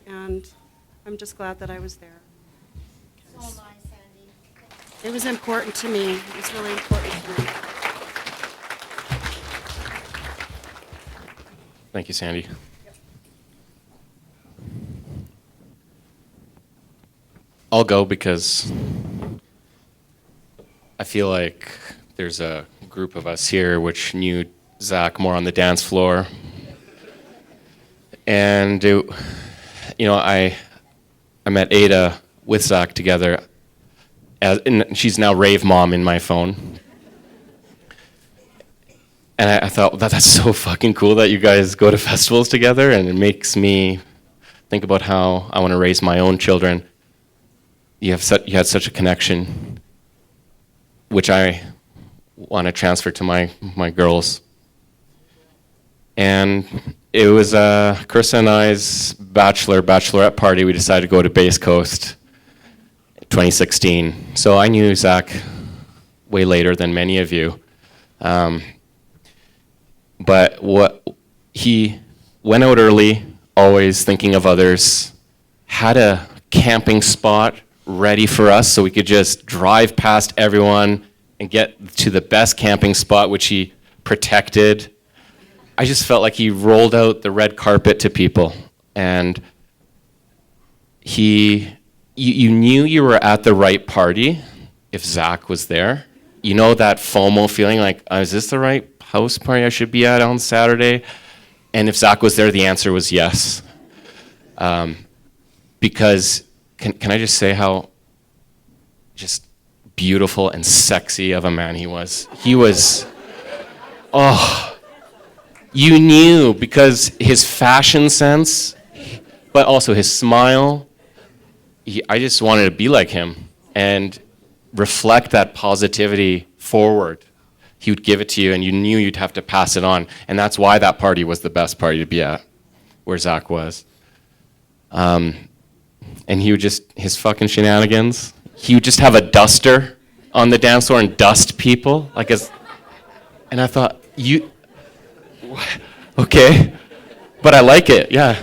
Speaker 8: And I'm just glad that I was there.
Speaker 3: So am I, Sandy.
Speaker 8: It was important to me. It was really important to me.
Speaker 1: Thank you, Sandy. I'll go because I feel like there's a group of us here which knew Zach more on the dance floor. And, I met Ada with Zach together, and she's now rave mom in my phone. And I thought, that's so fucking cool that you guys go to festivals together, and it makes me think about how I want to raise my own children. You had such a connection, which I want to transfer to my girls. And it was Carissa and I's bachelorette party. We decided to go to Base Coast 2016. So I knew Zach way later than many of you. But he went out early, always thinking of others, had a camping spot ready for us so we could just drive past everyone and get to the best camping spot, which he protected. I just felt like he rolled out the red carpet to people. And you knew you were at the right party if Zach was there. You know that FOMO feeling like, is this the right house party I should be at on Saturday? And if Zach was there, the answer was yes. Because, can I just say how just beautiful and sexy of a man he was? He was, you knew because his fashion sense, but also his smile, I just wanted to be like him and reflect that positivity forward. He would give it to you, and you knew you'd have to pass it on. And that's why that party was the best party to be at, where Zach was. And he would just, his fucking shenanigans, he would just have a duster on the dance floor and dust people. And I thought, okay, but I like it, yeah.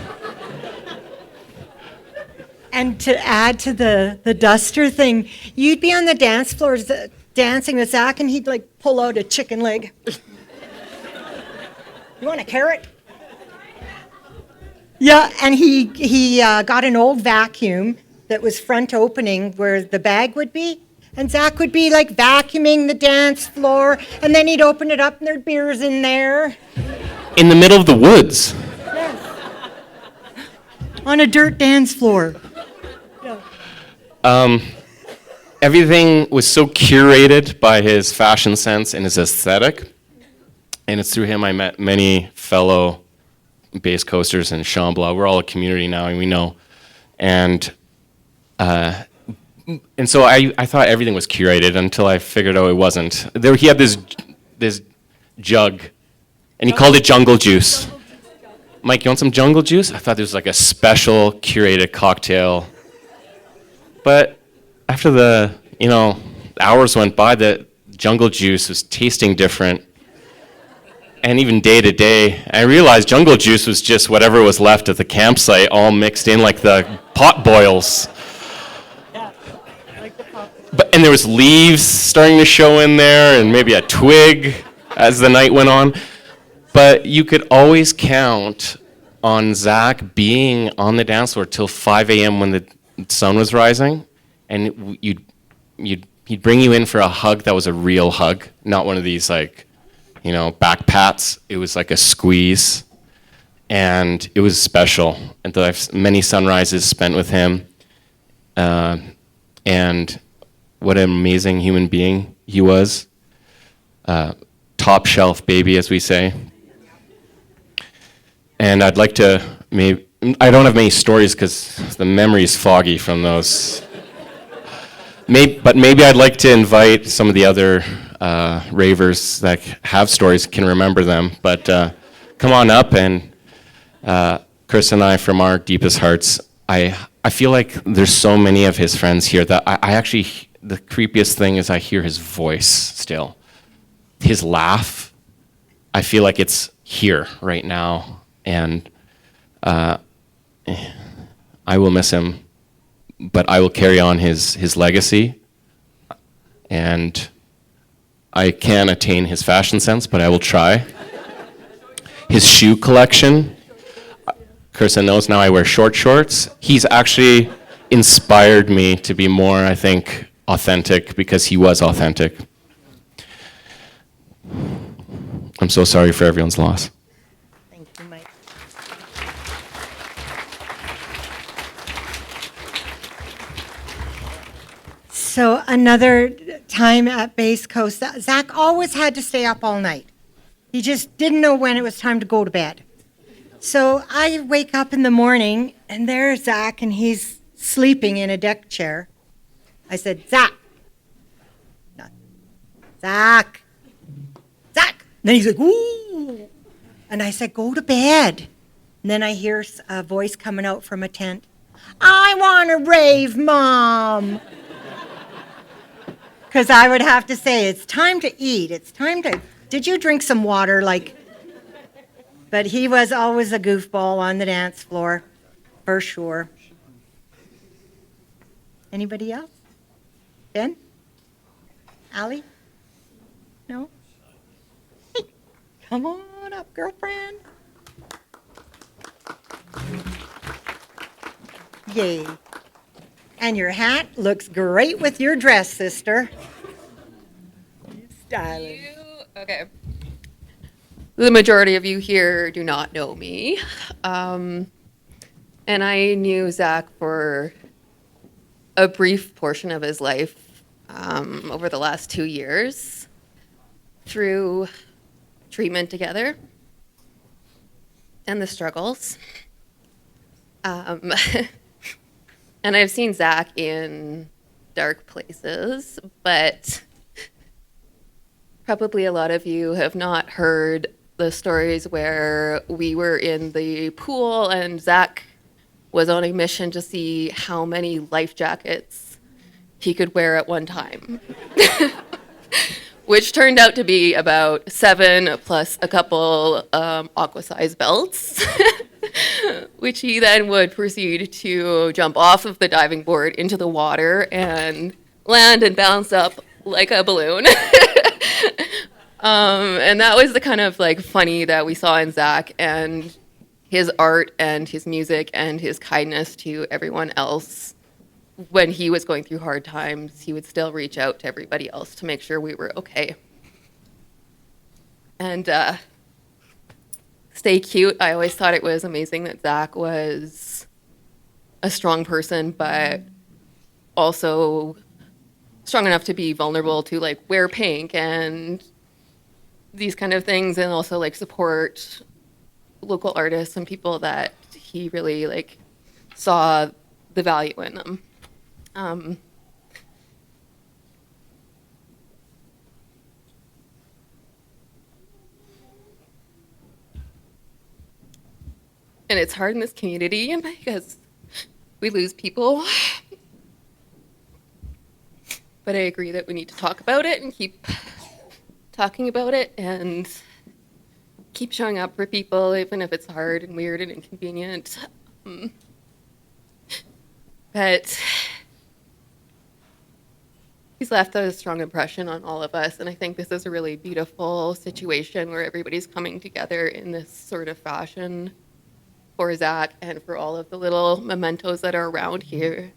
Speaker 3: And to add to the duster thing, you'd be on the dance floor dancing with Zach, and he'd pull out a chicken leg. You want a carrot? Yeah, and he got an old vacuum that was front opening where the bag would be, and Zach would be vacuuming the dance floor, and then he'd open it up and there'd beers in there.
Speaker 1: In the middle of the woods.
Speaker 3: Yes. On a dirt dance floor.
Speaker 1: Everything was so curated by his fashion sense and his aesthetic. And it's through him I met many fellow Base Coasters and Shambhala. We're all a community now, and we know. And so I thought everything was curated until I figured out it wasn't. He had this jug, and he called it jungle juice. Mike, you want some jungle juice? I thought there was a special curated cocktail. But after the hours went by, the jungle juice was tasting different. And even day to day, I realized jungle juice was just whatever was left at the campsite, all mixed in like the pot boils.
Speaker 3: Yeah, like the pot.
Speaker 1: And there was leaves starting to show in there, and maybe a twig as the night went on. But you could always count on Zach being on the dance floor till 5 a.m. when the sun was rising, and he'd bring you in for a hug that was a real hug, not one of these back pats. It was like a squeeze, and it was special. And I've many sunrises spent with him, and what an amazing human being he was. Top shelf baby, as we say. And I'd like to maybe I don't have many stories because the memory is foggy from those. But maybe I'd like to invite some of the other ravers that have stories, can remember them. But come on up, and Chris and I, from our deepest hearts, I feel like there's so many of his friends here that I actually, the creepiest thing is I hear his voice still. His laugh, I feel like it's here right now, and I will miss him, but I will carry on his legacy, and I can't attain his fashion sense, but I will try. His shoe collection, Kirsten knows now I wear short shorts. He's actually inspired me to be more, I think, authentic, because he was authentic. I'm so sorry for everyone's loss.
Speaker 3: Thank you, Mike. So another time at Base Coast, Zach always had to stay up all night. He just didn't know when it was time to go to bed. So I wake up in the morning, and there's Zach, and he's sleeping in a deck chair. I said, Zach. Zach. Zach. And then he's like, ooh. And I said, go to bed. And then I hear a voice coming out from a tent. I want to rave, Mom. Because I would have to say, it's time to eat. It's time to, did you drink some water? But he was always a goofball on the dance floor, for sure. Anybody else? Ben? Allie? No? Hey, come on up, girlfriend. Yay. And your hat looks great with your dress, sister. Stylish.
Speaker 9: Okay. The majority of you here do not know me. And I knew Zach for a brief portion of his life over the last 2 years through treatment together and the struggles. And I've seen Zach in dark places, but probably a lot of you have not heard the stories where we were in the pool and Zach was on a mission to see how many life jackets he could wear at one time, which turned out to be about 7 plus a couple aqua-sized belts, which he then would proceed to jump off of the diving board into the water and land and bounce up like a balloon. And that was the kind of funny that we saw in Zach, and his art and his music and his kindness to everyone else. When he was going through hard times, he would still reach out to everybody else to make sure we were okay. And stay cute. I always thought it was amazing that Zach was a strong person, but also strong enough to be vulnerable to wear pink and these kind of things, and also support local artists and people that he really saw the value in them. And it's hard in this community because we lose people. But I agree that we need to talk about it and keep talking about it and keep showing up for people, even if it's hard and weird and inconvenient. But he's left a strong impression on all of us, and I think this is a really beautiful situation where everybody's coming together in this sort of fashion for Zach and for all of the little mementos that are around here,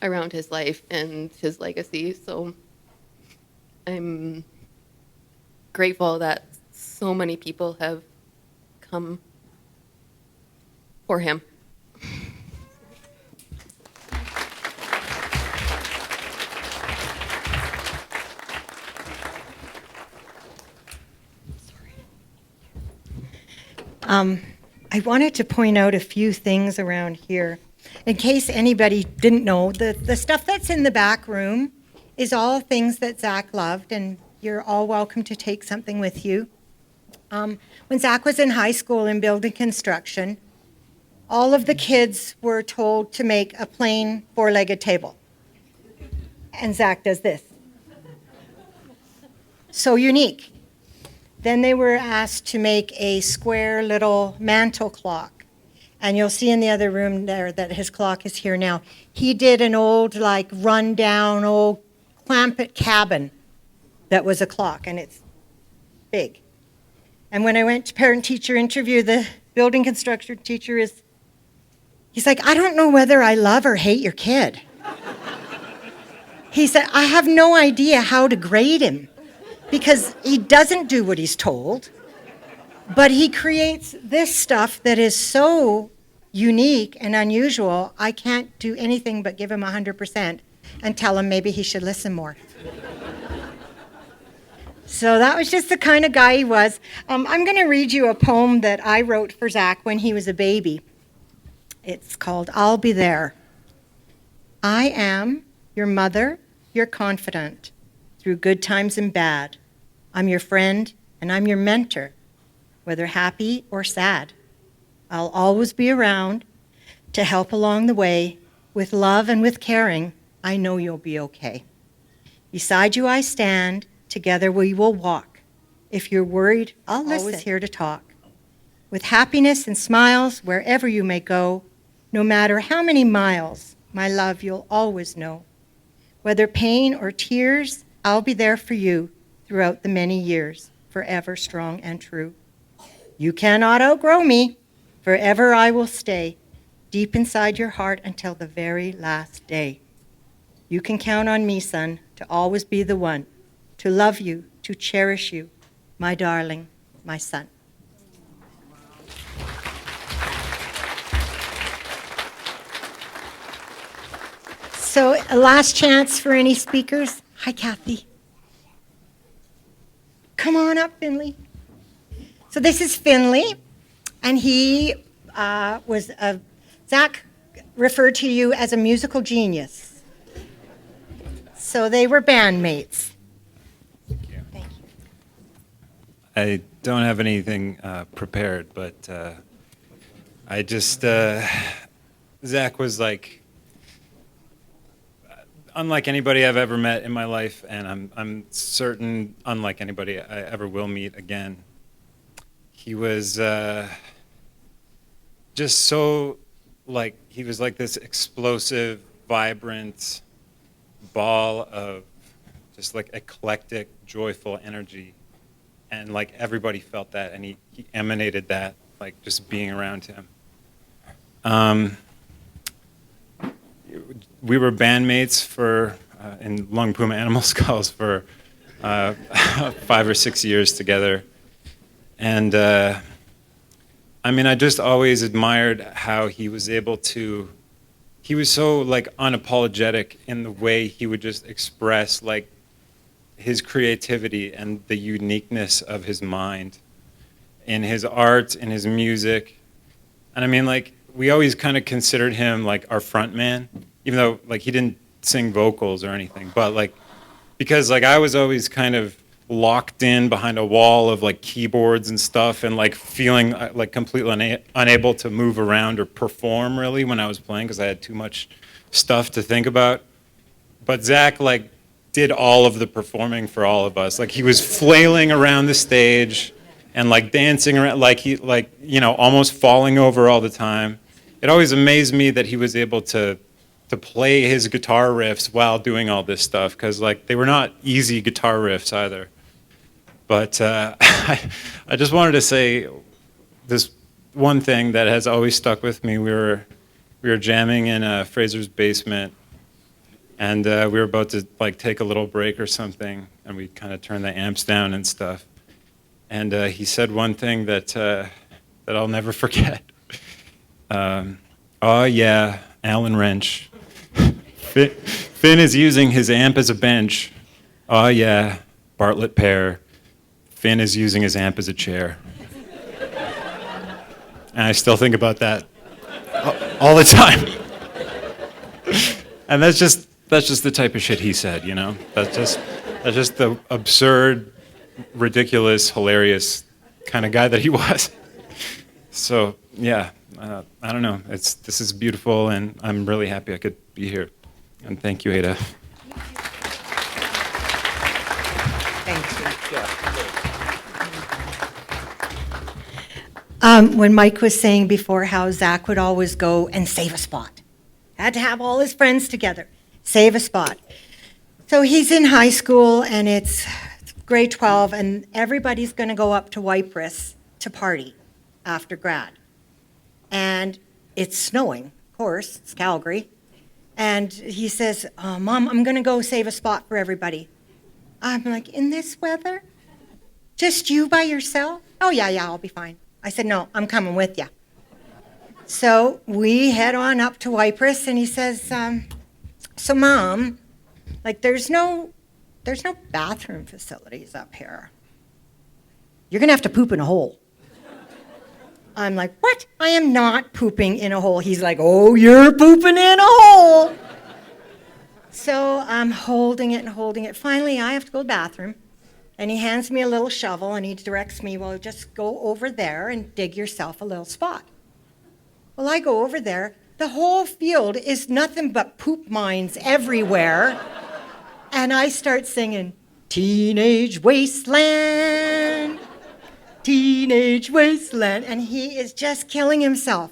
Speaker 9: around his life and his legacy. So I'm grateful that so many people have come for him.
Speaker 3: I wanted to point out a few things around here. In case anybody didn't know, the stuff that's in the back room is all things that Zach loved, and you're all welcome to take something with you. When Zach was in high school in building construction, all of the kids were told to make a plain four-legged table. And Zach does this. So unique. Then they were asked to make a square little mantle clock. And you'll see in the other room there that his clock is here now. He did an old, like, run-down old Clampett cabin that was a clock, and it's big. And when I went to parent-teacher interview, the building construction teacher he's like, I don't know whether I love or hate your kid. He said, I have no idea how to grade him because he doesn't do what he's told, but he creates this stuff that is so unique and unusual, I can't do anything but give him 100% and tell him maybe he should listen more. So that was just the kind of guy he was. I'm going to read you a poem that I wrote for Zach when he was a baby. It's called I'll Be There. I am your mother, your confidant, through good times and bad. I'm your friend and I'm your mentor, whether happy or sad. I'll always be around to help along the way. With love and with caring, I know you'll be okay. Beside you I stand, together we will walk. If you're worried, I'll listen. Always here to talk. With happiness and smiles, wherever you may go, no matter how many miles, my love you'll always know. Whether pain or tears, I'll be there for you throughout the many years, forever strong and true. You cannot outgrow me, forever I will stay, deep inside your heart until the very last day. You can count on me, son, to always be the one, to love you, to cherish you, my darling, my son. So a last chance for any speakers. Hi, Kathy. Come on up, Finley. So this is Finley, and he Zach referred to you as a musical genius. So they were bandmates. Thank you.
Speaker 10: I don't have anything prepared, but I just, Zach was like, unlike anybody I've ever met in my life, and I'm certain unlike anybody I ever will meet again. He was just so, like, he was like this explosive, vibrant ball of just like eclectic, joyful energy. And like everybody felt that, and he emanated that, like just being around him. We were bandmates for in Lung Puma Animal Skulls for 5 or 6 years together, and I mean, I just always admired how he was able to. He was so like unapologetic in the way he would just express like his creativity and the uniqueness of his mind in his art, in his music, and I mean, like we always kind of considered him like our front man. Even though like he didn't sing vocals or anything, but like because like I was always kind of locked in behind a wall of like keyboards and stuff, and like feeling like completely unable to move around or perform really when I was playing because I had too much stuff to think about. But Zach like did all of the performing for all of us. Like he was flailing around the stage and like dancing around, like he like you know almost falling over all the time. It always amazed me that he was able to play his guitar riffs while doing all this stuff, because like they were not easy guitar riffs either. But I just wanted to say this one thing that has always stuck with me. We were jamming in Fraser's basement, and we were about to like take a little break or something, and we kind of turned the amps down and stuff. And he said one thing that I'll never forget. Oh yeah, Allen wrench. Finn is using his amp as a bench. Oh yeah, Bartlett pear. Finn is using his amp as a chair. And I still think about that all the time. And that's just the type of shit he said, you know? That's just the absurd, ridiculous, hilarious kind of guy that he was. So, yeah, I don't know. This is beautiful, and I'm really happy I could be here. And thank you, Ada.
Speaker 3: When Mike was saying before how Zach would always go and save a spot. Had to have all his friends together, save a spot. So he's in high school, and it's grade 12, and everybody's going to go up to Wypress to party after grad. And it's snowing, of course, it's Calgary. And he says, Mom, I'm going to go save a spot for everybody. I'm like, in this weather? Just you by yourself? Oh, yeah, I'll be fine. I said, no, I'm coming with you. So we head on up to Wypress, and he says, so Mom, like there's no bathroom facilities up here. You're going to have to poop in a hole. I'm like, what? I am not pooping in a hole. He's like, oh, you're pooping in a hole. So I'm holding it. Finally, I have to go to the bathroom. And he hands me a little shovel, and he directs me, well, just go over there and dig yourself a little spot. Well, I go over there. The whole field is nothing but poop mines everywhere. And I start singing, Teenage Wasteland, Teenage Wasteland. And he is just killing himself.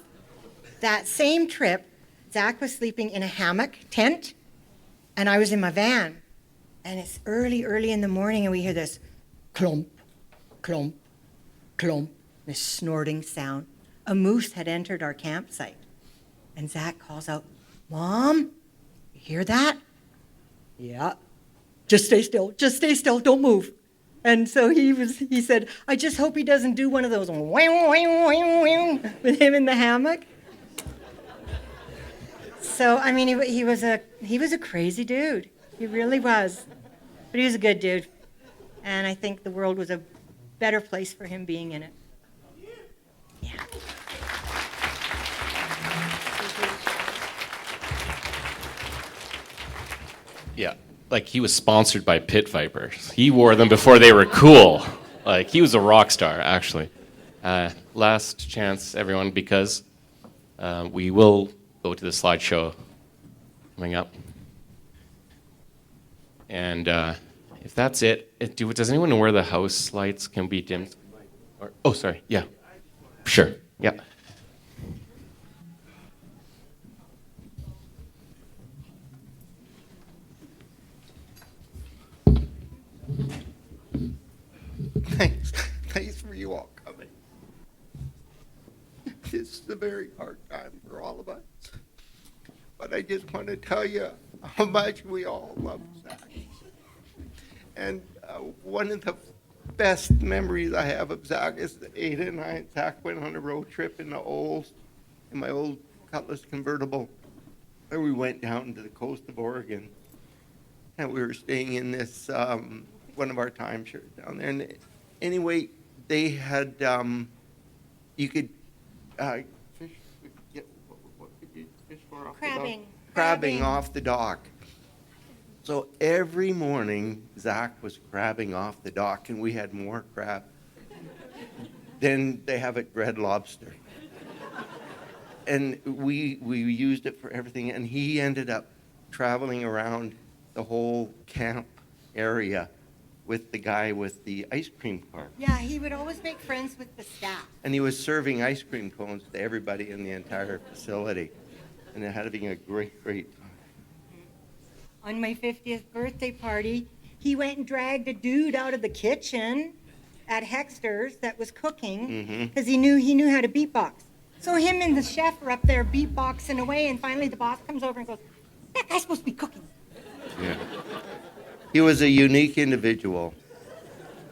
Speaker 3: That same trip, Zach was sleeping in a hammock tent, and I was in my van. And it's early in the morning, and we hear this clump, clump, clump, this snorting sound. A moose had entered our campsite. And Zach calls out, Mom, you hear that? Yeah. Just stay still, don't move. And so he said, I just hope he doesn't do one of those with him in the hammock. So, I mean, he was a crazy dude. He really was. But he was a good dude. And I think the world was a better place for him being in it. Yeah.
Speaker 1: Yeah, like he was sponsored by pit vipers. He wore them before they were cool. Like he was a rock star, actually. Last chance, everyone, because we will go to the slideshow coming up. And if that's it, does anyone know where the house lights can be dimmed? Oh, sorry. Yeah. Sure. Yeah.
Speaker 11: Thanks for you all coming. This is a very hard time for all of us. But I just want to tell you how much we all love Zach. And one of the best memories I have of Zach is that Ada and I and Zach went on a road trip in my old Cutlass convertible, where we went down to the coast of Oregon. And we were staying in this, one of our timeshares down there. And anyway, they had, you could fish, what could you fish for off the dock? Crabbing off the dock. So every morning, Zach was crabbing off the dock, and we had more crab than they have at Red Lobster. And we used it for everything, and he ended up traveling around the whole camp area with the guy with the ice cream cart.
Speaker 3: Yeah, he would always make friends with the staff.
Speaker 11: And he was serving ice cream cones to everybody in the entire facility. And they're having a great time.
Speaker 3: On my 50th birthday party, he went and dragged a dude out of the kitchen at Hexter's that was cooking because he knew how to beatbox. So him and the chef are up there beatboxing away, and finally the boss comes over and goes, that guy's supposed to be cooking.
Speaker 11: Yeah. He was a unique individual,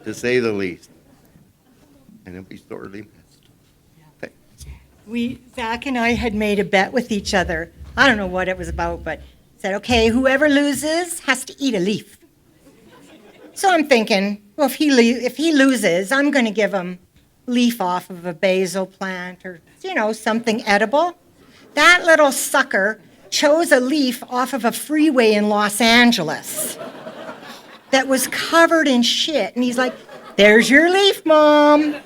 Speaker 11: to say the least. And he'll be sorely missed. Thanks.
Speaker 3: Zach and I had made a bet with each other. I don't know what it was about, but said, okay, whoever loses has to eat a leaf. So I'm thinking, well, if he loses, I'm going to give him leaf off of a basil plant or, something edible. That little sucker chose a leaf off of a freeway in Los Angeles that was covered in shit. And he's like, "There's your leaf, Mom."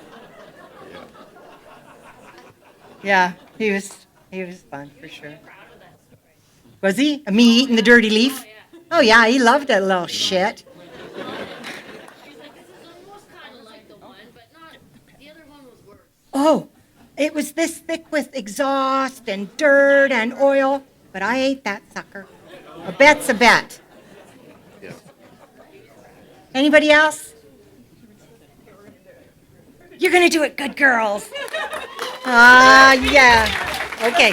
Speaker 3: Yeah, he was fun for sure. Was he? Me eating the dirty leaf? Oh yeah, he loved that little shit. Oh, it was this thick with exhaust and dirt and oil, but I ate that sucker. A bet's a bet. Anybody else? You're gonna do it, good girls. Yeah. Okay.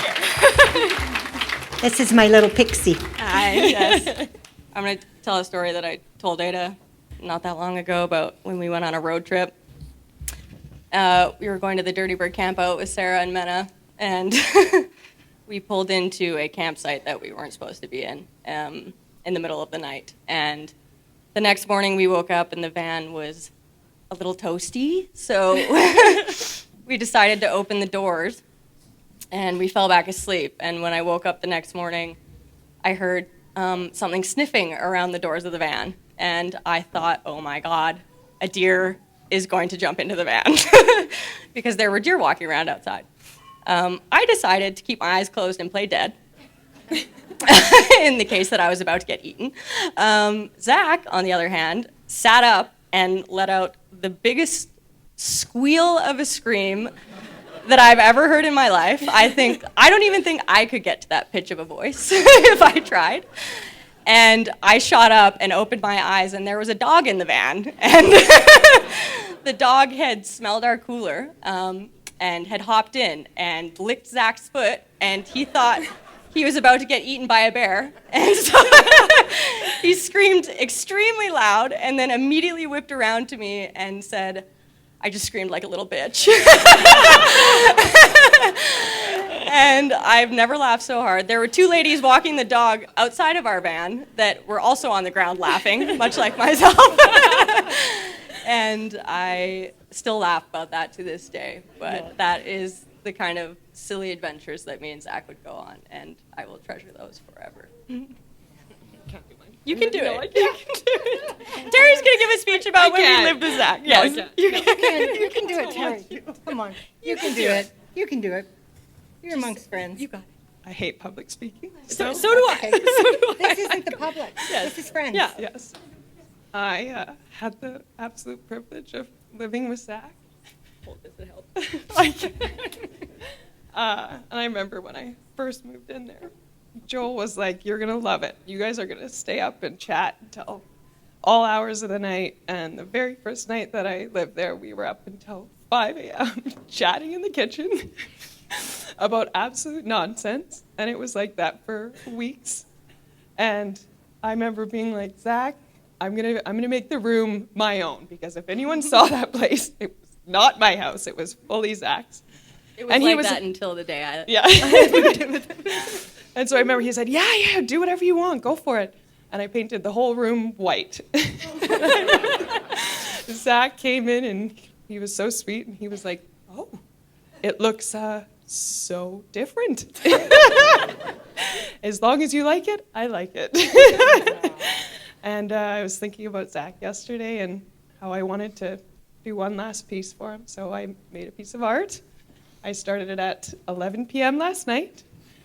Speaker 3: This is my little pixie.
Speaker 12: Hi, yes. I'm going to tell a story that I told Ada not that long ago about when we went on a road trip. We were going to the Dirty Bird camp out with Sarah and Mena, and we pulled into a campsite that we weren't supposed to be in the middle of the night. And the next morning we woke up and the van was a little toasty, so we decided to open the doors, and we fell back asleep. And when I woke up the next morning, I heard something sniffing around the doors of the van, and I thought, oh my God, a deer is going to jump into the van because there were deer walking around outside. I decided to keep my eyes closed and play dead in the case that I was about to get eaten. Zach, on the other hand, sat up and let out the biggest squeal of a scream that I've ever heard in my life. I don't even think I could get to that pitch of a voice if I tried. And I shot up and opened my eyes, and there was a dog in the van. And the dog had smelled our cooler and had hopped in and licked Zach's foot, and he thought he was about to get eaten by a bear. And so he screamed extremely loud and then immediately whipped around to me and said, I just screamed like a little bitch. And I've never laughed so hard. There were two ladies walking the dog outside of our van that were also on the ground laughing, much like myself. And I still laugh about that to this day. But that is the kind of silly adventures that me and Zach would go on, and I will treasure those forever. You can do it. You can do it. Terry's going to give a speech about when we lived with Zach. Yes.
Speaker 3: You can do it, Terry. Come on. You can do it. You can do it. You're amongst friends.
Speaker 12: You got it.
Speaker 13: I hate public speaking.
Speaker 12: So do I.
Speaker 3: Okay.
Speaker 12: So do I.
Speaker 3: This isn't the public.
Speaker 12: Yes.
Speaker 3: This is friends.
Speaker 12: Yeah.
Speaker 13: Yes. I had the absolute privilege of living with Zach.
Speaker 12: Hold this to help.
Speaker 13: And I remember when I first moved in there, Joel was like, you're going to love it. You guys are going to stay up and chat until all hours of the night. And the very first night that I lived there, we were up until 5 a.m. chatting in the kitchen about absolute nonsense. And it was like that for weeks. And I remember being like, Zach, I'm gonna make the room my own, because if anyone saw that place, it was not my house. It was fully Zach's.
Speaker 12: It was
Speaker 13: and
Speaker 12: like
Speaker 13: he was
Speaker 12: that until the day I
Speaker 13: moved in with him. And so I remember he said, yeah, do whatever you want, go for it. And I painted the whole room white. Zach came in and he was so sweet, and he was like, oh, it looks so different. As long as you like it, I like it. And I was thinking about Zach yesterday and how I wanted to do one last piece for him. So I made a piece of art. I started it at 11 p.m. last night.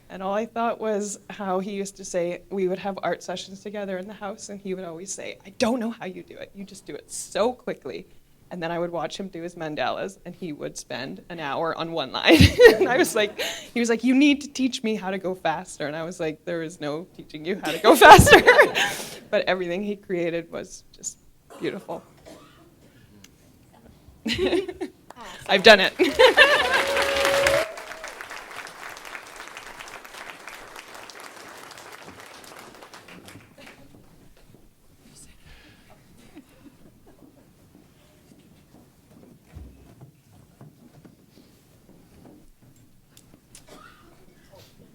Speaker 13: And all I thought was how he used to say we would have art sessions together in the house, and he would always say, I don't know how you do it. You just do it so quickly. And then I would watch him do his mandalas, and he would spend an hour on one line. And he was like, you need to teach me how to go faster. And I was like, there is no teaching you how to go faster. But everything he created was just beautiful. I've done it.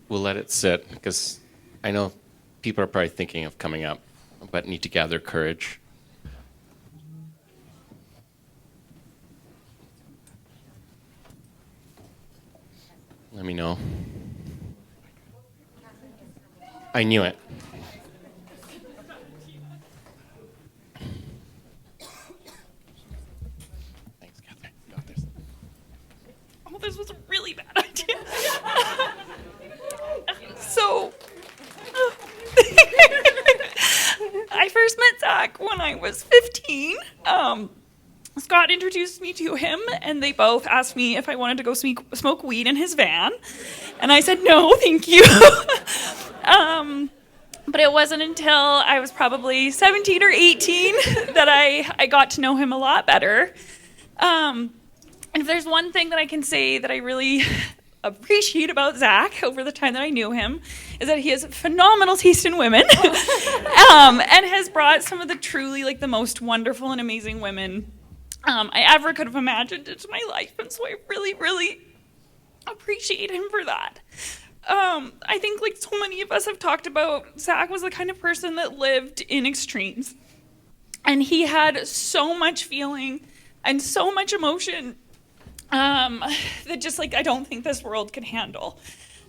Speaker 1: We'll let it sit, because I know people are probably thinking of coming up, but need to gather courage. let me know. I knew it. Thanks, Catherine. You got this.
Speaker 14: Oh, this was a really bad idea. So, I first met Zach when I was 15. Scott introduced me to him, and they both asked me if I wanted to go smoke weed in his van. And I said, no, thank you. But it wasn't until I was probably 17 or 18 that I got to know him a lot better. And if there's one thing that I can say that I really appreciate about Zach over the time that I knew him, is that he has phenomenal taste in women and has brought some of the truly like the most wonderful and amazing women I ever could have imagined into my life. And so I really, really appreciate him for that. I think like so many of us have talked about, Zach was the kind of person that lived in extremes. And he had so much feeling and so much emotion that just like I don't think this world can handle.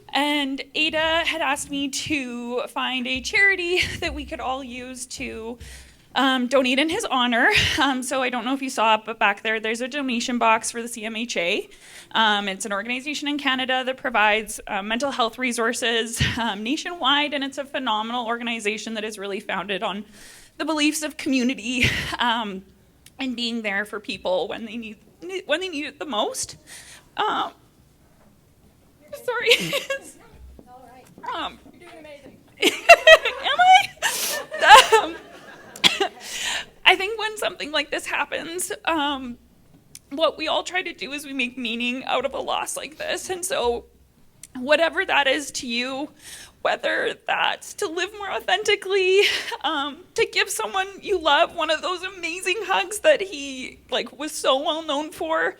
Speaker 14: And Ada had asked me to find a charity that we could all use to donate in his honor. So I don't know if you saw it, but back there's a donation box for the CMHA. It's an organization in Canada that provides mental health resources nationwide, and it's a phenomenal organization that is really founded on the beliefs of community and being there for people when they need it the most. Sorry.
Speaker 3: All right.
Speaker 14: You're doing amazing. Am I? I think when something like this happens, what we all try to do is we make meaning out of a loss like this. And so whatever that is to you, whether that's to live more authentically, to give someone you love one of those amazing hugs that he like was so well known for,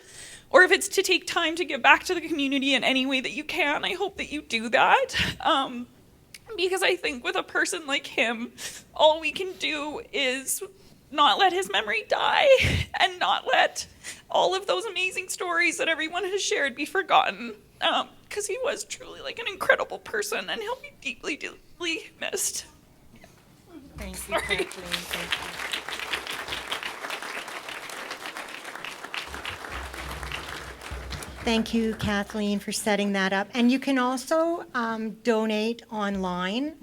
Speaker 14: or if it's to take time to give back to the community in any way that you can, I hope that you do that. Because I think with a person like him, all we can do is not let his memory die and not let all of those amazing stories that everyone has shared be forgotten. Because he was truly like an incredible person, and he'll be deeply, deeply missed.
Speaker 3: Thank you, Kathleen. Thank you. Thank you, Kathleen, for setting that up. And you can also donate online.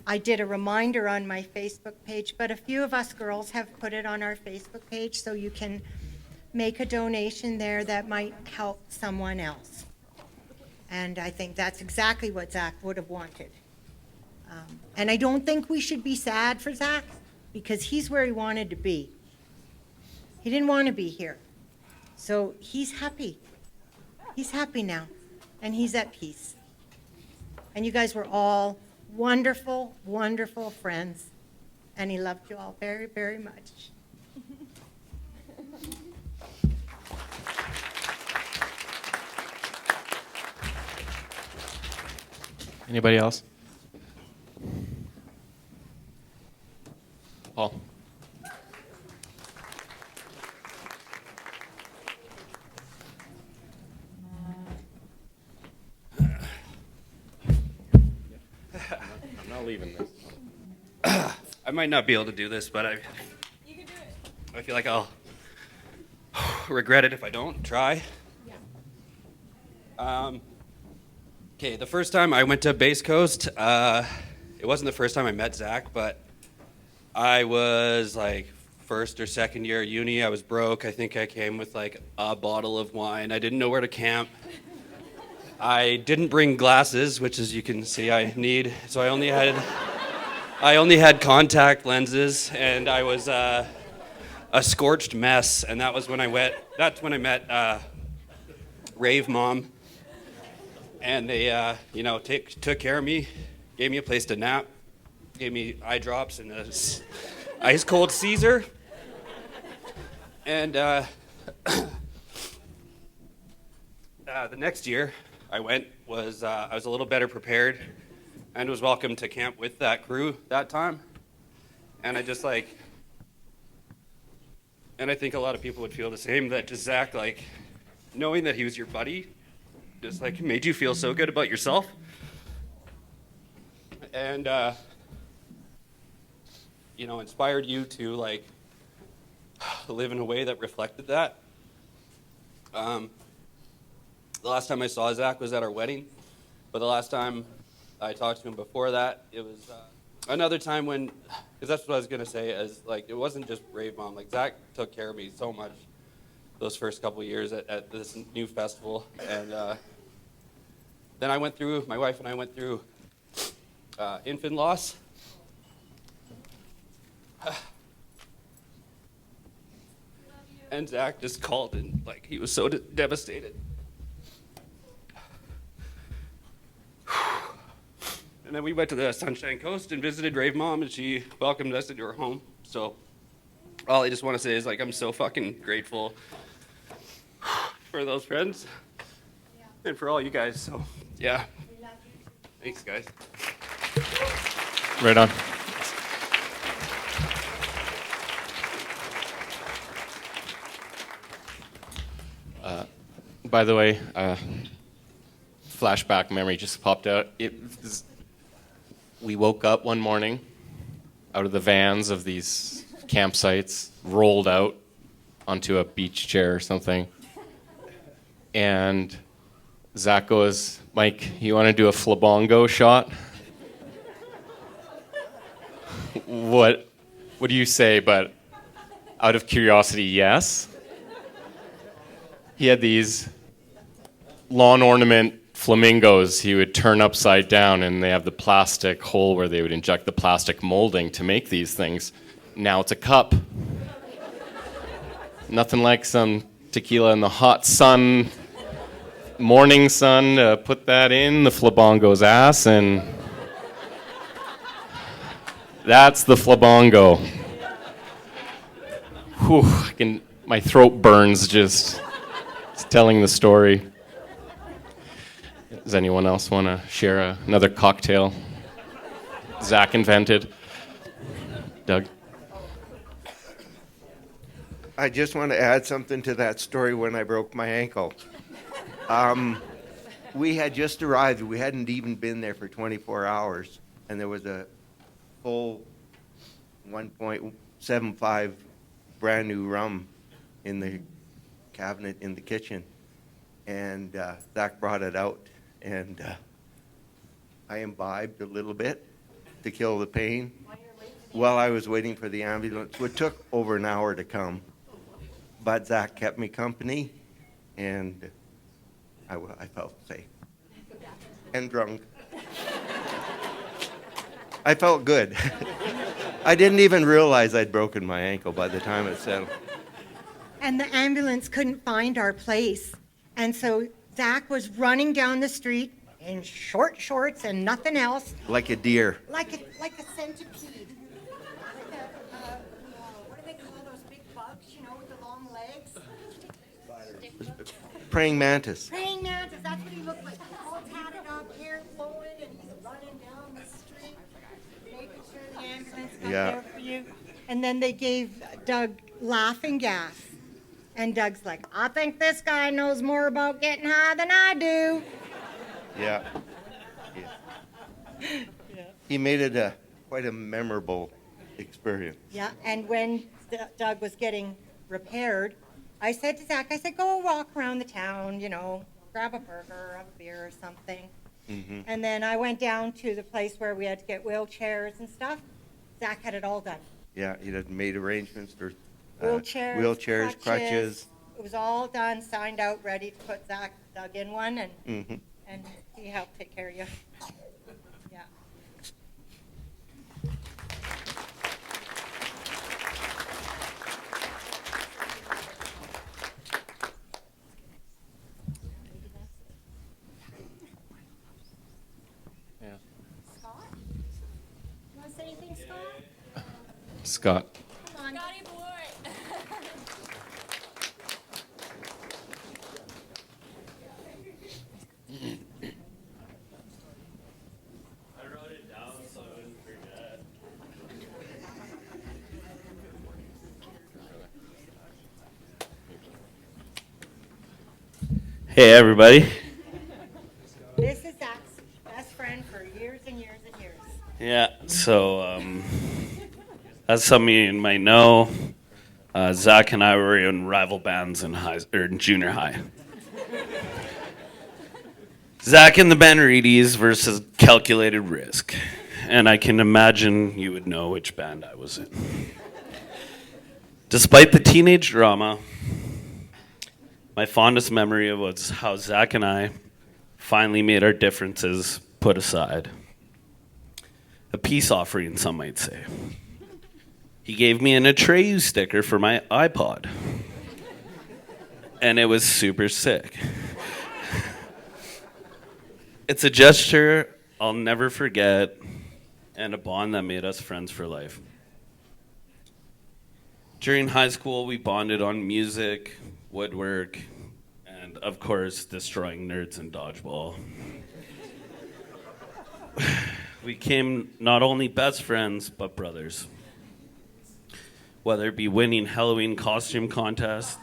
Speaker 3: I did a reminder on my Facebook page, but a few of us girls have put it on our Facebook page, so you can make a donation there that might help someone else. And I think that's exactly what Zach would have wanted. And I don't think we should be sad for Zach, because he's where he wanted to be. He didn't want to be here. So he's happy. He's happy now, and he's at peace. And you guys were all wonderful, wonderful friends, and he loved you all very, very much.
Speaker 1: Anybody else? Paul. I'm not leaving this.
Speaker 15: I might not be able to do this, but
Speaker 14: You can do it.
Speaker 15: I feel like I'll regret it if I don't try. Okay, the first time I went to Base Coast, it wasn't the first time I met Zach, but I was like first or second year at uni. I was broke. I think I came with like a bottle of wine. I didn't know where to camp. I didn't bring glasses, which as you can see I need, so I only had contact lenses, and I was a scorched mess, and that's when I met Rave Mom, and they took care of me, gave me a place to nap, gave me eye drops and a ice cold Caesar, and the next year I was a little better prepared and was welcome to camp with that crew that time. And I think a lot of people would feel the same, that just Zach, like, knowing that he was your buddy just like made you feel so good about yourself. And, you know, inspired you to like live in a way that reflected that. The last time I saw Zach was at our wedding, but the last time I talked to him before that, it was another time when, because that's what I was gonna say, is like it wasn't just Rave Mom. Like Zach took care of me so much those first couple of years at this new festival, and then my wife and I went through infant loss. And Zach just called and like he was so devastated. And then we went to the Sunshine Coast and visited Rave Mom, and she welcomed us into her home. So all I just want to say is like I'm so fucking grateful for those friends and for all you guys. So yeah, thanks guys.
Speaker 1: Right on. By the way, flashback memory just popped out. We woke up one morning out of the vans of these campsites, rolled out onto a beach chair or something, and Zach goes, "Mike, you want to do a flabongo shot?" What do you say? But out of curiosity, yes. He had these lawn ornament flamingos he would turn upside down, and they have the plastic hole where they would inject the plastic molding to make these things. Now it's a cup. Nothing like some tequila in the hot sun, morning sun, put that in the flabongo's ass, and that's the flabongo. Whew, my throat burns just telling the story. Does anyone else want to share another cocktail Zach invented? Doug?
Speaker 11: I just want to add something to that story when I broke my ankle. We had just arrived. We hadn't even been there for 24 hours, and there was a full 1.75 brand new rum in the cabinet in the kitchen. And Zach brought it out, and I imbibed a little bit to kill the pain while I was waiting for the ambulance, which took over an hour to come. But Zach kept me company, and I felt safe and drunk. I felt good. I didn't even realize I'd broken my ankle by the time it settled.
Speaker 3: And the ambulance couldn't find our place. And so Zach was running down the street in short shorts and nothing else.
Speaker 11: Like a deer.
Speaker 3: Like a centipede. What do they call those big bugs, with the long legs?
Speaker 11: Praying mantis.
Speaker 3: Praying mantis, that's what he looked like. All tatted up, hair flowing, and he's running down the street, making sure the ambulance got there for you. And then they gave Doug laughing gas. And Doug's like, "I think this guy knows more about getting high than I do."
Speaker 11: Yeah. He made it quite a memorable experience.
Speaker 3: Yeah, and when Doug was getting repaired, I said to Zach, go walk around the town, grab a burger, have a beer or something. Mm-hmm. And then I went down to the place where we had to get wheelchairs and stuff. Zach had it all done.
Speaker 11: Yeah, he had made arrangements for
Speaker 3: wheelchairs,
Speaker 11: crutches.
Speaker 3: It was all done, signed out, ready to put Doug in one, and and he helped take care of you. Yeah. Scott? You want to say anything, Scott?
Speaker 1: Scott.
Speaker 3: Come on.
Speaker 14: Scotty boy.
Speaker 16: Hey everybody. As some of you might know, Zach and I were in rival bands in junior high. Zach and the Banerides versus Calculated Risk. And I can imagine you would know which band I was in. Despite the teenage drama, my fondest memory was how Zach and I finally made our differences put aside. A peace offering, some might say. He gave me an Atreyu sticker for my iPod. And it was super sick. It's a gesture I'll never forget and a bond that made us friends for life. During high school, we bonded on music, woodwork, and of course, destroying nerds in dodgeball. We became not only best friends, but brothers. Whether it be winning Halloween costume contest,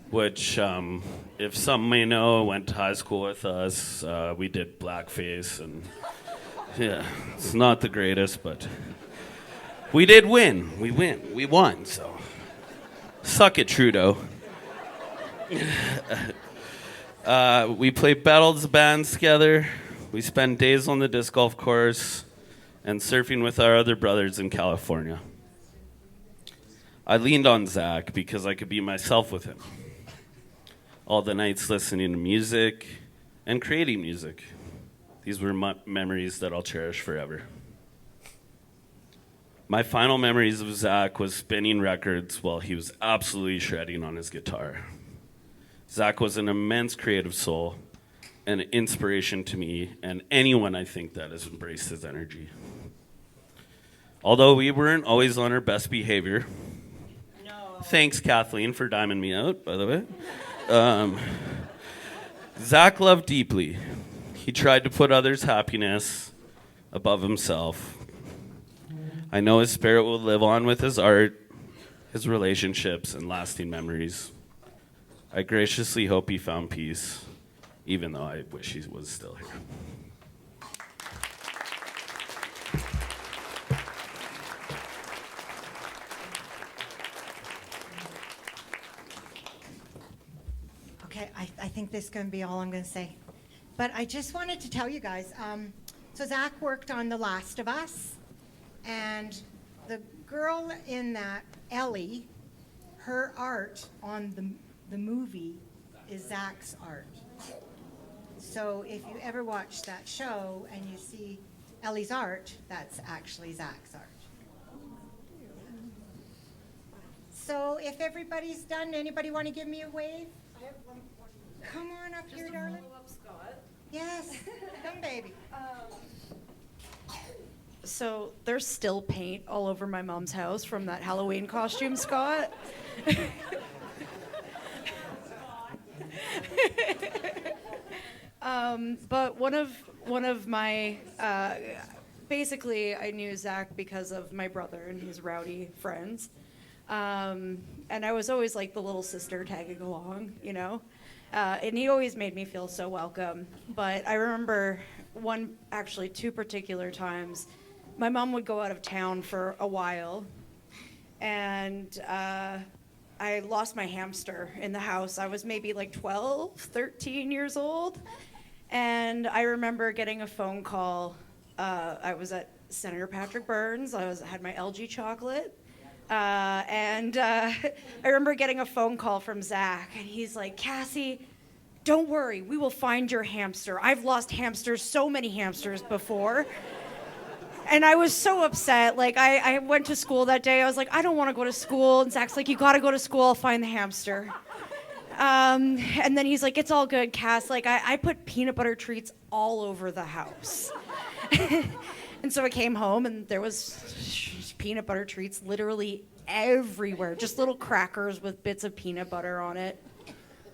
Speaker 16: which, if some may know, went to high school with us. We did blackface, and yeah, it's not the greatest, but we did win. We won, so suck it, Trudeau. We played battles of bands together. We spent days on the disc golf course and surfing with our other brothers in California. I leaned on Zach because I could be myself with him. All the nights listening to music and creating music. These were memories that I'll cherish forever. My final memories of Zach was spinning records while he was absolutely shredding on his guitar. Zach was an immense creative soul, an inspiration to me and anyone I think that has embraced his energy. Although we weren't always on our best behavior, thanks Kathleen for diming me out, by the way. Zach loved deeply. He tried to put others' happiness above himself. I know his spirit will live on with his art, his relationships, and lasting memories. I graciously hope he found peace, even though I wish he was still here.
Speaker 3: Okay, I think this is going to be all I'm going to say. But I just wanted to tell you guys, so Zach worked on The Last of Us, and the girl in that, Ellie, her art on the movie is Zach's art. So if you ever watch that show and you see Ellie's art, that's actually Zach's art. So if everybody's done, anybody want to give me a wave? I have one. Come on up here, darling.
Speaker 17: Scott.
Speaker 3: Yes, come baby.
Speaker 17: So there's still paint all over my mom's house from that Halloween costume, Scott. But one of my basically I knew Zach because of my brother and his rowdy friends, and I was always like the little sister tagging along, you know. And he always made me feel so welcome. But I remember two particular times, my mom would go out of town for a while, and I lost my hamster in the house. I was maybe like 12, 13 years old. And I remember getting a phone call. I was at Senator Patrick Burns. I had my LG chocolate. And I remember getting a phone call from Zach, and he's like, Cassie, don't worry, we will find your hamster. I've lost hamsters, so many hamsters before. And I was so upset. Like, I went to school that day. I was like, I don't want to go to school. And Zach's like, you got to go to school. I'll find the hamster. And then he's like, it's all good, Cass. Like, I put peanut butter treats all over the house. And so I came home, and there was peanut butter treats literally everywhere, just little crackers with bits of peanut butter on it.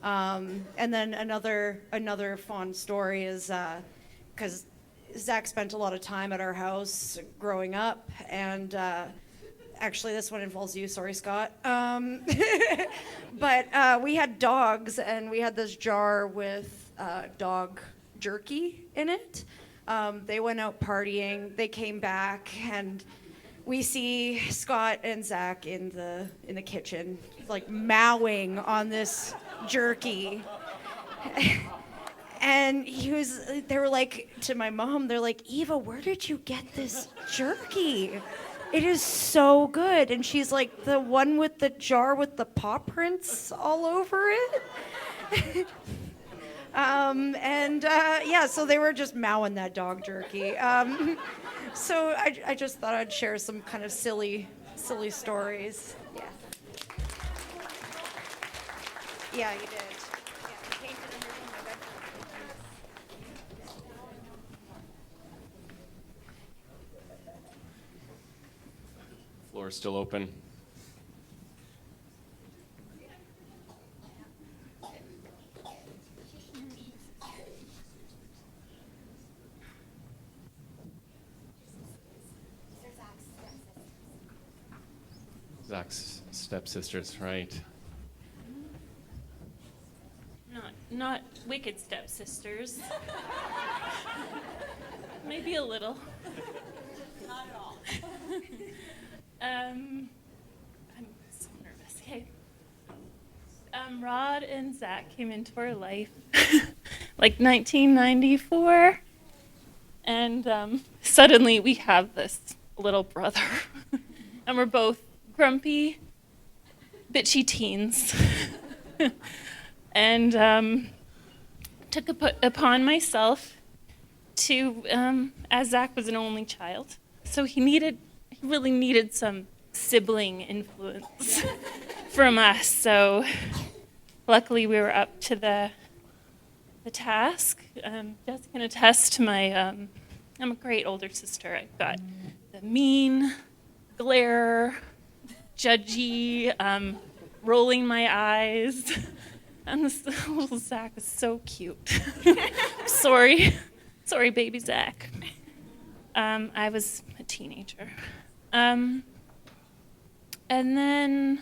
Speaker 17: And then another fond story is because Zach spent a lot of time at our house growing up, and actually this one involves you, sorry, Scott. But we had dogs, and we had this jar with dog jerky in it. They went out partying, they came back, and we see Scott and Zach in the kitchen, like mowing on this jerky. And they were like, to my mom, they're like, Eva, where did you get this jerky? It is so good. And she's like, the one with the jar with the paw prints all over it. Yeah, so they were just mowing that dog jerky. So I just thought I'd share some kind of silly stories. Yeah. Yeah, you did.
Speaker 1: Floor is still open. Zach's stepsisters, right?
Speaker 18: Not wicked stepsisters. Maybe a little. Not at all. I'm so nervous. Okay. Rod and Zach came into our life like 1994, and suddenly we have this little brother, and we're both grumpy, bitchy teens. And took upon myself to, as Zach was an only child, so he really needed some sibling influence from us. So luckily we were up to the task. Jess can attest to I'm a great older sister. I've got the mean, glare, judgy, rolling my eyes. And this little Zach is so cute. Sorry, baby Zach. I was a teenager. And then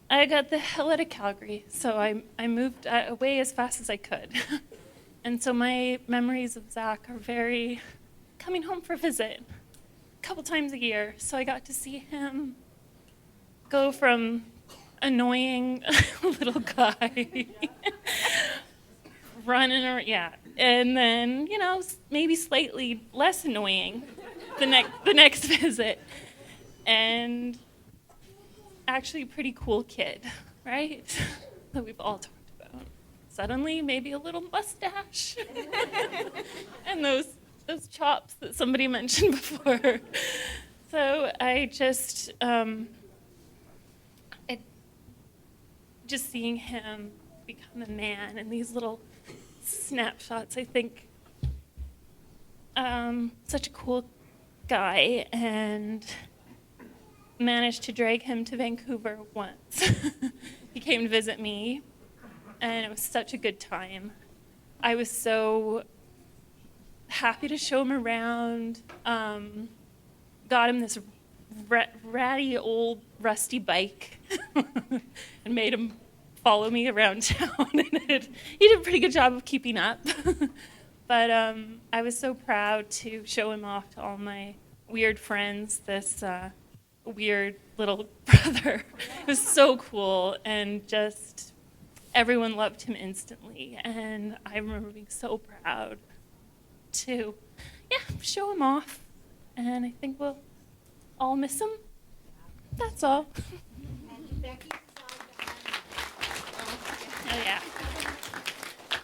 Speaker 18: I got the hell out of Calgary, so I moved away as fast as I could. And so my memories of Zach are very coming home for a visit a couple times a year. So I got to see him go from annoying little guy running around, yeah, and then maybe slightly less annoying the next visit, and actually a pretty cool kid, right? That we've all talked about. Suddenly, maybe a little mustache, and those chops that somebody mentioned before. So I just. Just seeing him become a man and these little snapshots, I think, such a cool guy, and managed to drag him to Vancouver once. He came to visit me, and it was such a good time. I was so happy to show him around, got him this ratty old rusty bike and made him follow me around town. And he did a pretty good job of keeping up. But I was so proud to show him off to all my weird friends, this weird little brother. It was so cool, and just everyone loved him instantly. And I remember being so proud to show him off. And I think we'll all miss him. That's all. Oh yeah.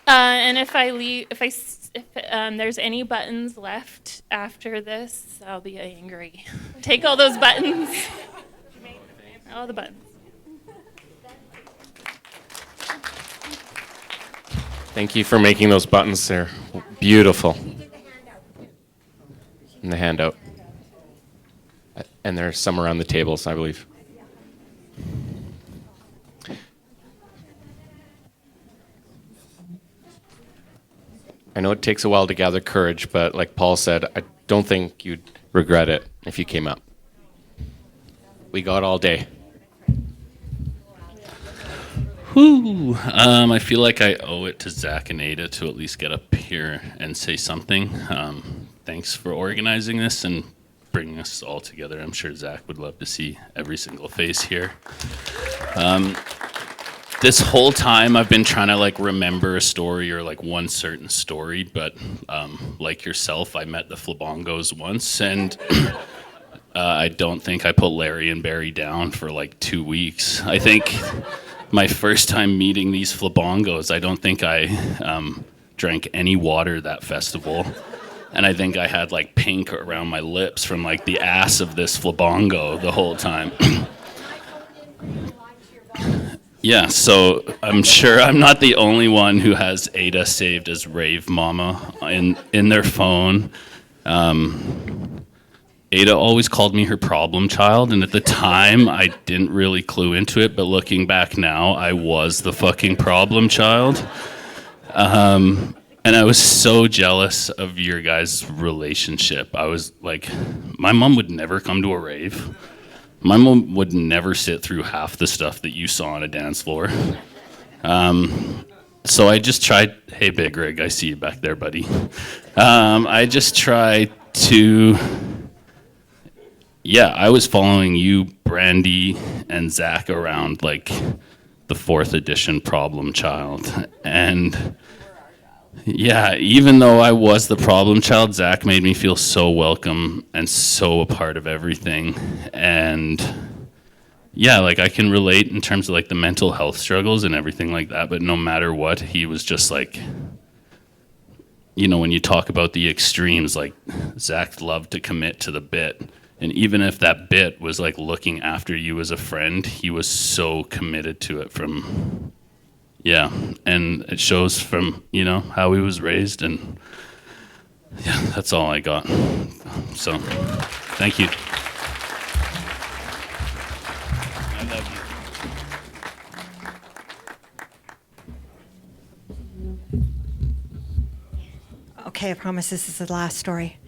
Speaker 18: And if there's any buttons left after this, I'll be angry. Take all those buttons. All the buttons.
Speaker 1: Thank you for making those buttons. They're beautiful. And the handout. And there's some around the tables, I believe. I know it takes a while to gather courage, but like Paul said, I don't think you'd regret it if you came up. We got all day.
Speaker 16: Whew. I feel like I owe it to Zach and Ada to at least get up here and say something. Thanks for organizing this and bringing us all together. I'm sure Zach would love to see every single face here. This whole time I've been trying to like remember a story or like one certain story, but like yourself, I met the Flabongos once, and I don't think I put Larry and Barry down for like 2 weeks. I think my first time meeting these Flabongos, I don't think I drank any water that festival. And I think I had like pink around my lips from like the ass of this Flabongo the whole time. Yeah, so I'm sure I'm not the only one who has Ada saved as Rave Mama in their phone. Ada always called me her problem child, and at the time I didn't really clue into it, but looking back now, I was the fucking problem child. And I was so jealous of your guys' relationship. I was like, my mom would never come to a rave. My mom would never sit through half the stuff that you saw on a dance floor. So I just tried, hey Big Rig, I see you back there, buddy. I just tried to, I was following you, Brandy, and Zach around like the 4th edition problem child. And yeah, even though I was the problem child, Zach made me feel so welcome and so a part of everything. And yeah, like I can relate in terms of like the mental health struggles and everything like that, but no matter what, he was just like, you know, when you talk about the extremes, like Zach loved to commit to the bit. And even if that bit was like looking after you as a friend, he was so committed to it from... Yeah, and it shows from, you know, how he was raised, and yeah, that's all I got. So, thank you. I love you.
Speaker 3: Okay, I promise this is the last story.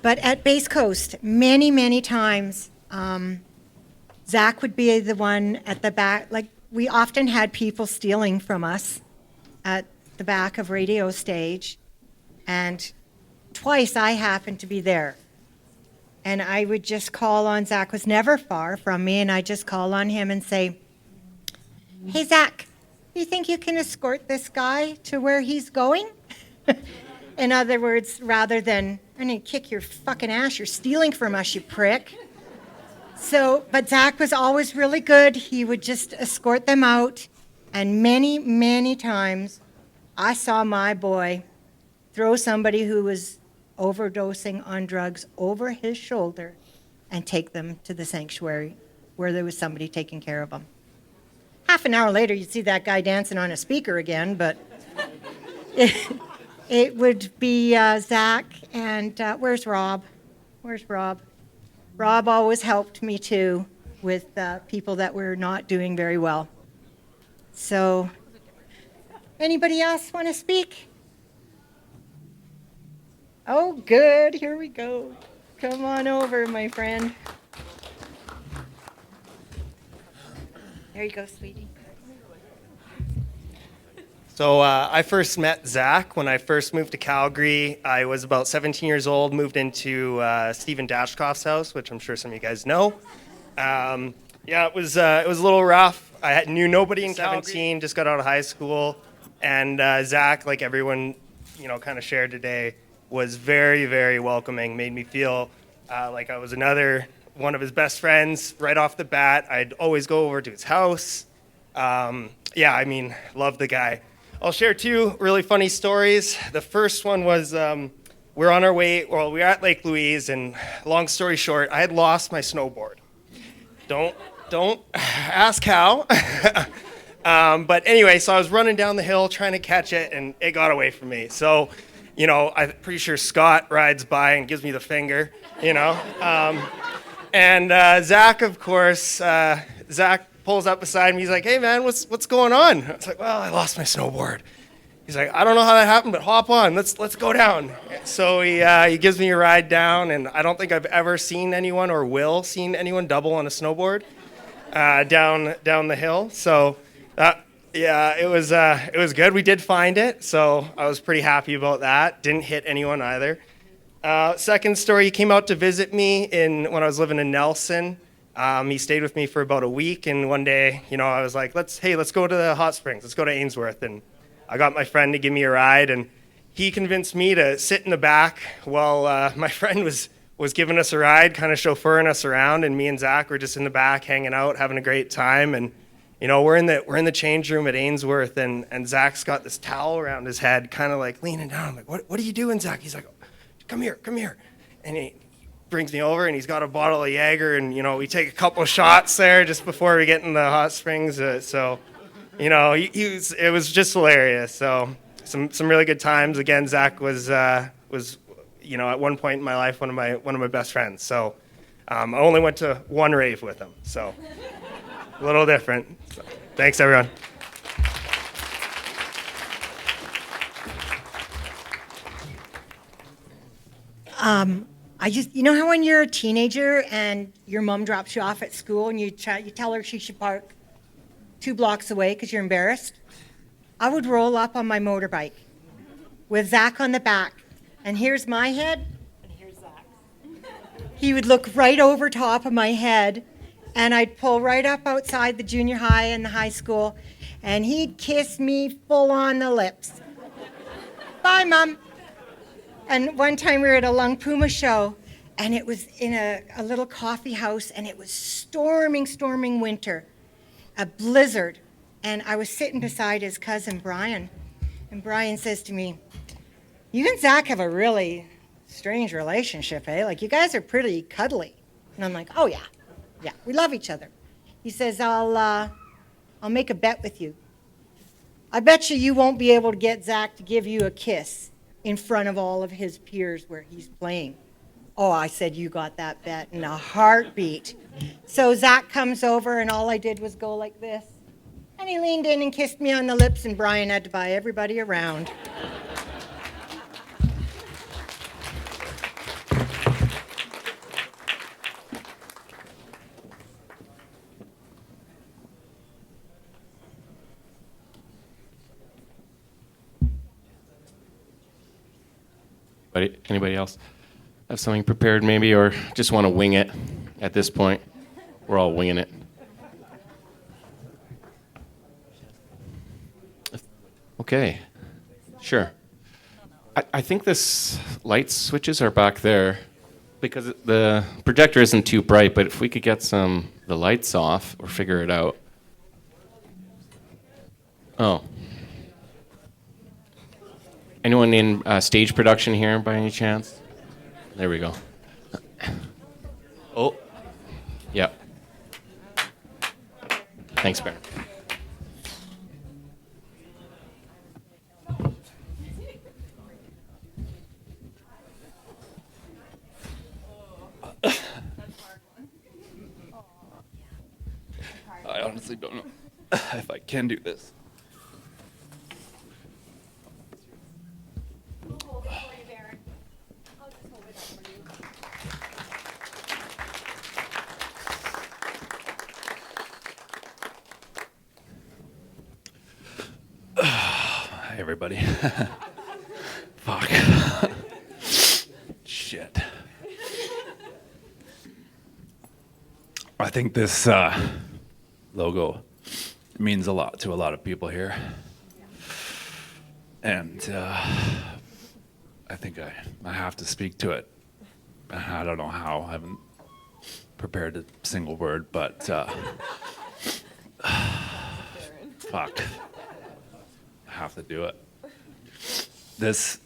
Speaker 3: But at Base Coast, many, many times, Zach would be the one at the back, like, we often had people stealing from us at the back of radio stage, and twice I happened to be there. And I would just call on Zach, was never far from me, and I'd just call on him and say, hey, Zach, you think you can escort this guy to where he's going? In other words, rather than, I'm going to kick your fucking ass, you're stealing from us, you prick. So, but Zach was always really good. He would just escort them out. And many, many times I saw my boy throw somebody who was overdosing on drugs over his shoulder and take them to the sanctuary where there was somebody taking care of them. Half an hour later, you'd see that guy dancing on a speaker again, but it would be Zach and where's Rob? Where's Rob? Rob always helped me too with people that were not doing very well. So, anybody else want to speak? Oh, good. Here we go. Come on over, my friend. There you go, sweetie.
Speaker 19: So I first met Zach when I first moved to Calgary. I was about 17 years old, moved into Stephen Dashkoff's house, which I'm sure some of you guys know. It was a little rough. I knew nobody in Calgary. 17, just got out of high school. And Zach, like everyone, you know, kind of shared today, was very, very welcoming, made me feel like I was another one of his best friends right off the bat. I'd always go over to his house. Love the guy. I'll share 2 really funny stories. The first one was we're on our way, we were at Lake Louise, and long story short, I had lost my snowboard. Don't ask how. But anyway, so I was running down the hill trying to catch it, and it got away from me. So, you know, I'm pretty sure Scott rides by and gives me the finger, you know. And Zach, of course, Zach pulls up beside me. He's like, hey, man, what's going on? I was like, well, I lost my snowboard. He's like, I don't know how that happened, but hop on. Let's go down. So he gives me a ride down, and I don't think I've ever seen anyone or will seen anyone double on a snowboard down the hill. So, it was good. We did find it, so I was pretty happy about that. Didn't hit anyone either. Second story, he came out to visit me when I was living in Nelson. He stayed with me for about a week, and one day, I was like, let's go to the hot springs. Let's go to Ainsworth. And I got my friend to give me a ride, and he convinced me to sit in the back while my friend was giving us a ride, kind of chauffeuring us around, and me and Zach were just in the back hanging out, having a great time. And we're in the change room at Ainsworth, and Zach's got this towel around his head, kind of like leaning down. I'm like, what are you doing, Zach? He's like, come here. And he brings me over, and he's got a bottle of Jaeger, and we take a couple shots there just before we get in the hot springs. So it was just hilarious. So some really good times. Again, Zach was at one point in my life one of my best friends. So I only went to one rave with him. So a little different. So, thanks, everyone.
Speaker 3: You know how when you're a teenager and your mom drops you off at school and you tell her she should park 2 blocks away because you're embarrassed? I would roll up on my motorbike with Zach on the back, and here's my head, and here's Zach's. He would look right over top of my head, and I'd pull right up outside the junior high and the high school, and he'd kiss me full on the lips. Bye, Mom. And one time we were at a Lung Puma show, and it was in a little coffee house, and it was storming winter, a blizzard. And I was sitting beside his cousin, Brian, and Brian says to me, "You and Zach have a really strange relationship, eh? Like, you guys are pretty cuddly." And I'm like, "Oh, yeah, we love each other." He says, I'll make a bet with you. I bet you won't be able to get Zach to give you a kiss in front of all of his peers where he's playing. Oh, I said, you got that bet in a heartbeat. So Zach comes over, and all I did was go like this. And he leaned in and kissed me on the lips, and Brian had to buy everybody around.
Speaker 1: Anybody else have something prepared maybe, or just want to wing it at this point? We're all winging it. Okay, sure. I think this light switches are back there because the projector isn't too bright, but if we could get the lights off or figure it out. Oh. Anyone in stage production here by any chance? There we go. Oh, yeah. Thanks, Baron.
Speaker 20: I honestly don't know if I can do this. Hi, everybody. Fuck. Shit. I think this logo means a lot to a lot of people here. And I think I have to speak to it. I don't know how. I haven't prepared a single word, but fuck. I have to do it. This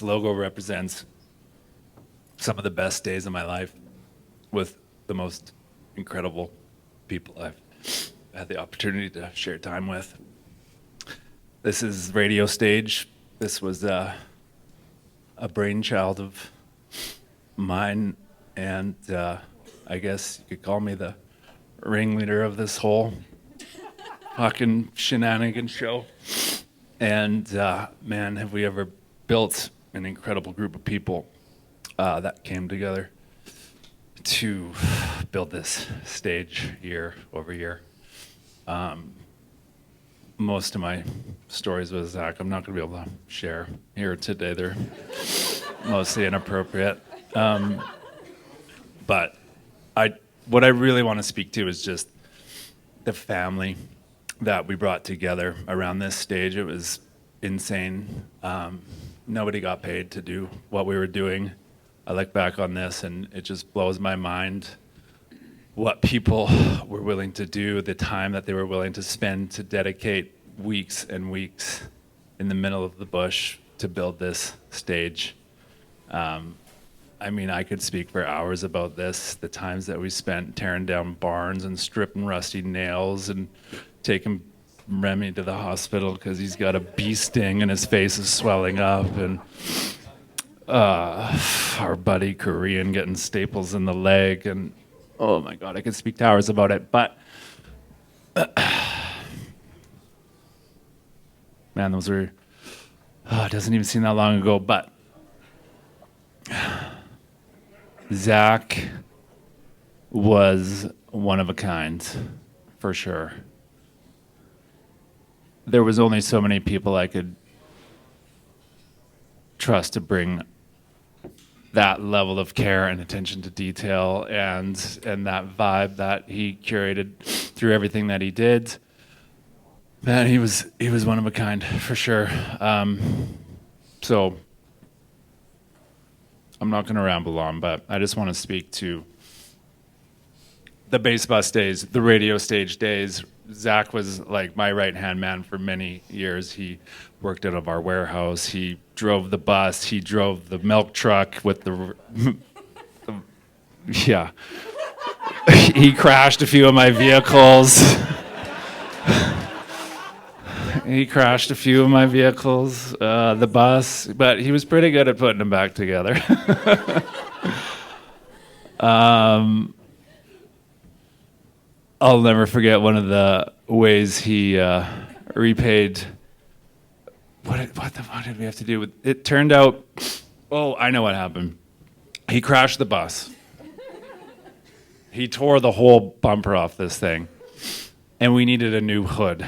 Speaker 20: logo represents some of the best days of my life with the most incredible people I've had the opportunity to share time with. This is Radio Stage. This was a brainchild of mine, and I guess you could call me the ringleader of this whole fucking shenanigan show. And man, have we ever built an incredible group of people that came together to build this stage year over year. Most of my stories with Zach, I'm not going to be able to share here today. They're mostly inappropriate. But what I really want to speak to is just the family that we brought together around this stage. It was insane. Nobody got paid to do what we were doing. I look back on this and it just blows my mind what people were willing to do, the time that they were willing to spend to dedicate weeks and weeks in the middle of the bush to build this stage. I mean, I could speak for hours about this, the times that we spent tearing down barns and stripping rusty nails and taking Remy to the hospital because he's got a bee sting and his face is swelling up, and our buddy Korean getting staples in the leg, and oh my God, I could speak to hours about it, but man, those were, it doesn't even seem that long ago, but Zach was one of a kind, for sure. There was only so many people I could trust to bring that level of care and attention to detail and that vibe that he curated through everything that he did. Man, he was one of a kind, for sure. So I'm not going to ramble on, but I just want to speak to the bass bus days, the radio stage days. Zach was like my right-hand man for many years. He worked out of our warehouse. He drove the bus. He drove the milk truck with yeah. He crashed a few of my vehicles. He crashed a few of my vehicles, the bus, but he was pretty good at putting them back together. I'll never forget one of the ways he repaid. What the fuck did we have to do with it? Turned out, oh, I know what happened. He crashed the bus. He tore the whole bumper off this thing, and we needed a new hood.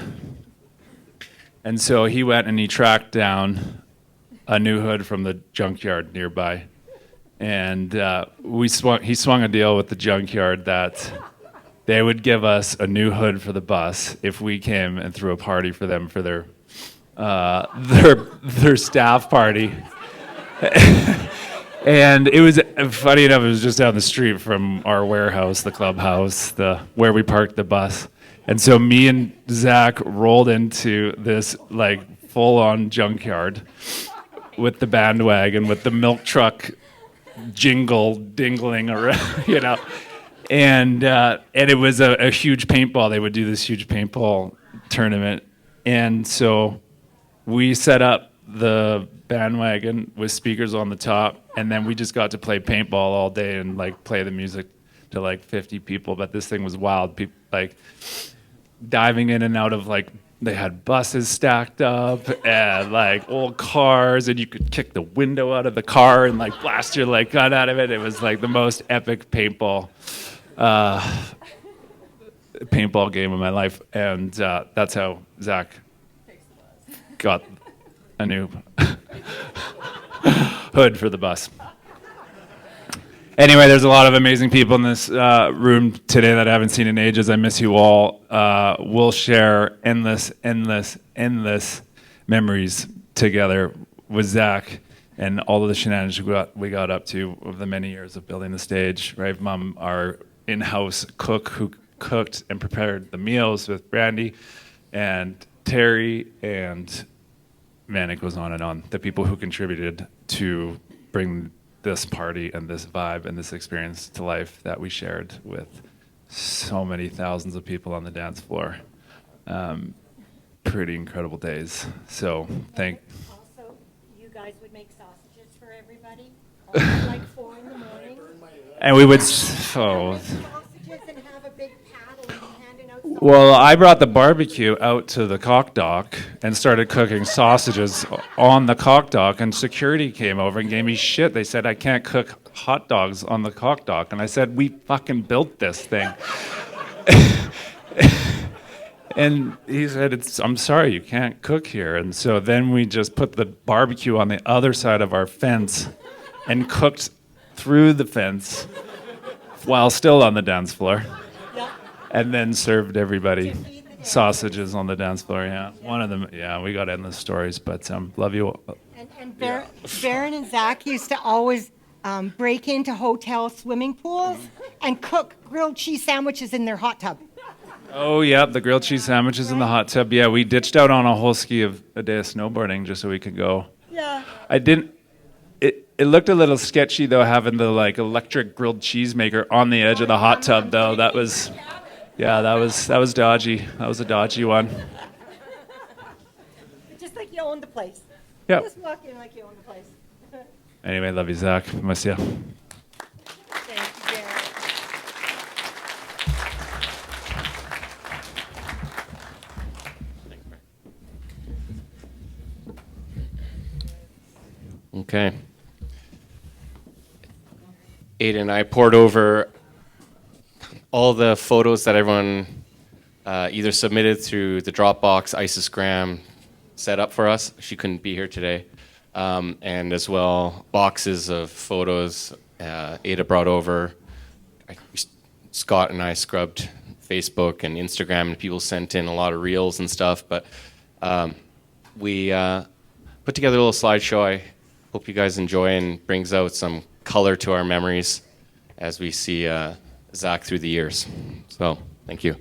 Speaker 20: And so he went and he tracked down a new hood from the junkyard nearby. And he swung a deal with the junkyard that they would give us a new hood for the bus if we came and threw a party for them for their staff party. And it was, funny enough, it was just down the street from our warehouse, the clubhouse, where we parked the bus. And so me and Zach rolled into this like full-on junkyard with the bandwagon, with the milk truck dingling around, you know. And it was a huge paintball. They would do this huge paintball tournament. And so we set up the bandwagon with speakers on the top, and then we just got to play paintball all day and like play the music to like 50 people. But this thing was wild. People like diving in and out of like, they had buses stacked up and like old cars, and you could kick the window out of the car and like blast your like gun out of it. It was like the most epic paintball game of my life, and that's how Zach got a new hood for the bus. Anyway, there's a lot of amazing people in this room today that I haven't seen in ages. I miss you all. We'll share endless memories together with Zach and all of the shenanigans we got up to over the many years of building the stage. Right, Mom, our in-house cook who cooked and prepared the meals with Brandy and Terry, and man, it goes on and on. The people who contributed to bring this party and this vibe and this experience to life that we shared with so many thousands of people on the dance floor. Pretty incredible days. So
Speaker 3: Also, you guys would make sausages for everybody, at like 4 in the morning.
Speaker 20: and we would, well, I brought the barbecue out to the cock dock and started cooking sausages on the cock dock, and security came over and gave me shit. They said I can't cook hot dogs on the cock dock, and I said, we fucking built this thing. And he said, I'm sorry, you can't cook here. And so then we just put the barbecue on the other side of our fence and cooked through the fence while still on the dance floor. And then served everybody sausages on the dance floor. Yeah, one of them. Yeah, we got endless stories, but love you all.
Speaker 3: And Baron and Zach used to always break into hotel swimming pools and cook grilled cheese sandwiches in their hot tub.
Speaker 20: Oh yeah, the grilled cheese sandwiches in the hot tub. Yeah, we ditched out on a whole ski of a day of snowboarding just so we could go.
Speaker 3: Yeah.
Speaker 20: I didn't. It looked a little sketchy though, having the like electric grilled cheese maker on the edge of the hot tub though. That was dodgy. That was a dodgy one.
Speaker 3: Just like you own the place.
Speaker 20: Yep.
Speaker 3: Just walk in like you own the place.
Speaker 20: Anyway, love you, Zach. Miss you.
Speaker 3: Thank you, Baron.
Speaker 1: Okay. Ada and I poured over all the photos that everyone either submitted through the Dropbox, IsisGram set up for us. She couldn't be here today. And as well, boxes of photos Ada brought over. Scott and I scrubbed Facebook and Instagram, and people sent in a lot of reels and stuff. But we put together a little slideshow. I hope you guys enjoy, and brings out some color to our memories as we see Zach through the years. So, thank you.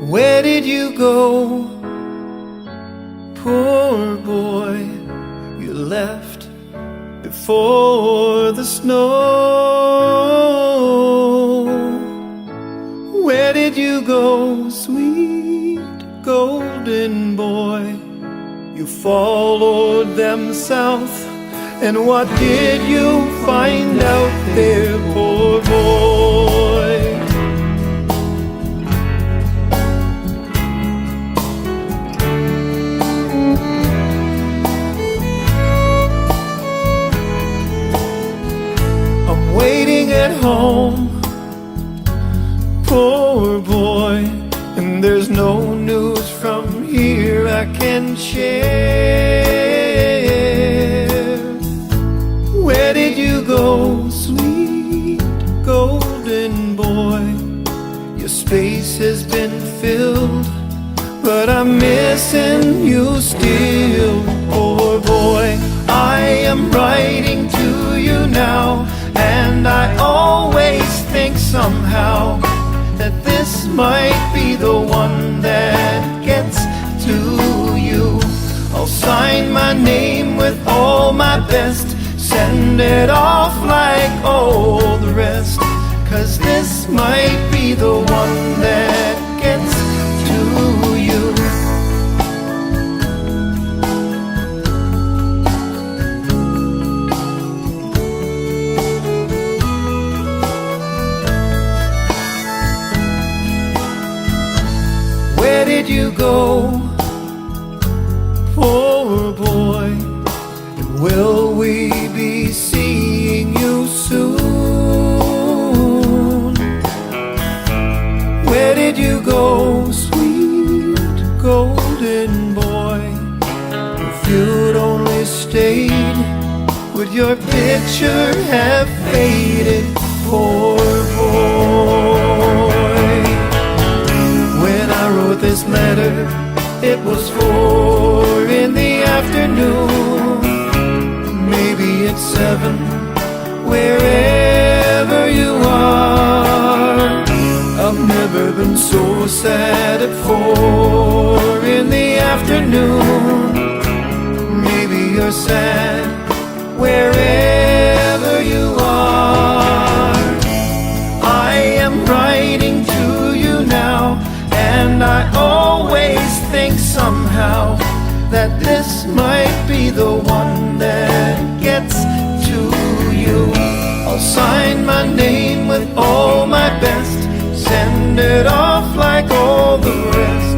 Speaker 2: Where did you go? Poor boy, you left before the snow. Where did you go, sweet golden boy? You followed them south, and what did you find out there, poor boy? Waiting at home, poor boy, and there's no news from here I can share. Where did you go, sweet golden boy? Your space has been filled, but I'm missing you still, poor boy. I am writing to you now, and I always think somehow that this might be the one that gets to you. I'll sign my name with all my best, send it off like all the rest, 'cause this might be the one that gets to you. Where did you go, poor boy? And will we be seeing you soon? Where did you go, sweet golden boy? If you'd only stayed, would your picture have faded, poor boy? When I wrote this letter, it was 4 in the afternoon. Maybe it's 7, wherever you are. I've never been so sad at 4 in the afternoon. Maybe you're sad wherever you are. I am writing to you now, and I always think somehow that this might be the one that gets to you. I'll sign my name with all my best, send it off like all the rest,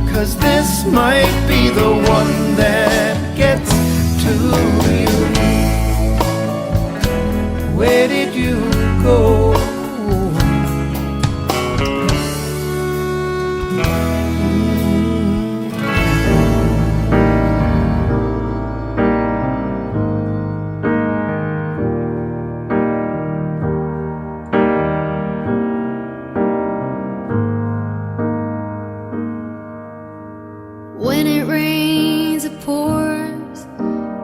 Speaker 2: 'cause this might be the one that gets to you. Where did you go?
Speaker 21: When it rains, it pours,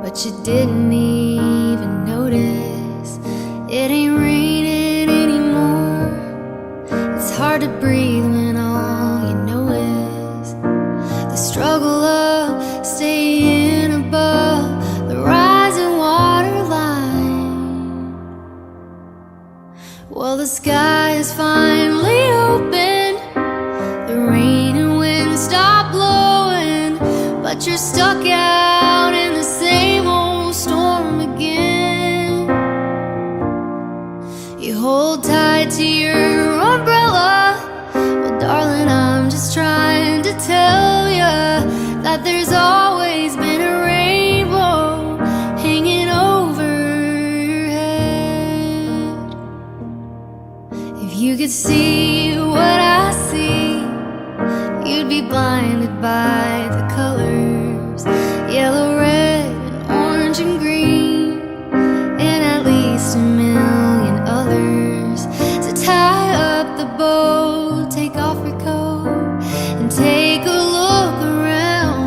Speaker 21: but you didn't even notice. It ain't raining anymore. It's hard to breathe when all you know is the struggle of staying above the rising water line. Well, the sky is finally open, the rain and wind stop blowing, but you're stuck out in the same old storm again. You hold tight to your umbrella. Well, darling, I'm just trying to tell you that there's always been a rainbow hanging over your head. If you could see what I see, you'd be blinded by the colors, yellow, red, and orange and green, and at least a million others. So tie up the bow, take off your coat, and take a look around,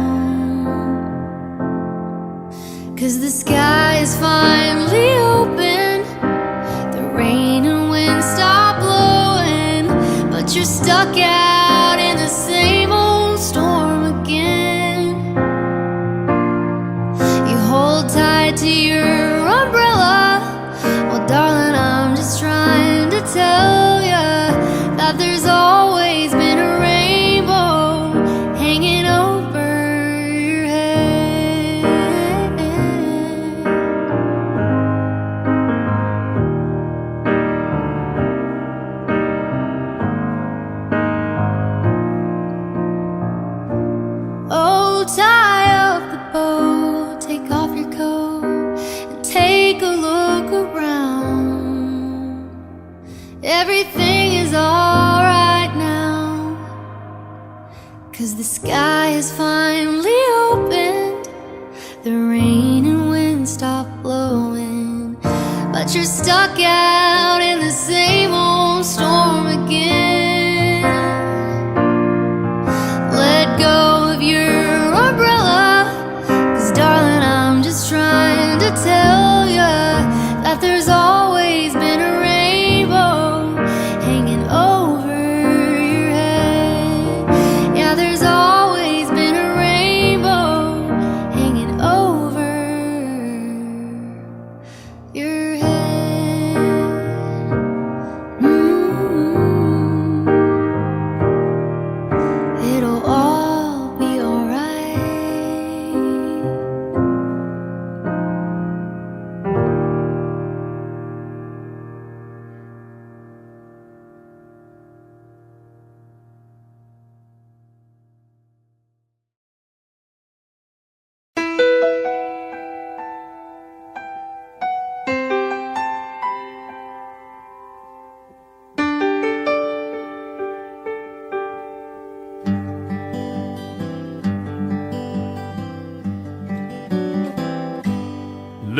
Speaker 21: 'cause the sky is finally open, the rain and wind stop blowing, but you're stuck out in the same old storm again. You hold tight to your umbrella. Well, darling, I'm just trying to tell you that there's always been a rainbow hanging over your head. Oh, tie up the bow, take off your coat, and take a look around. Everything is alright now, 'cause the sky is finally opened, the rain and wind stop blowing, but you're stuck out in the same old storm again. Let go of your umbrella, 'cause darling, I'm just trying to tell you that there's always been a rainbow hanging over your head. Yeah, there's always been a rainbow hanging over your head. It'll all be alright.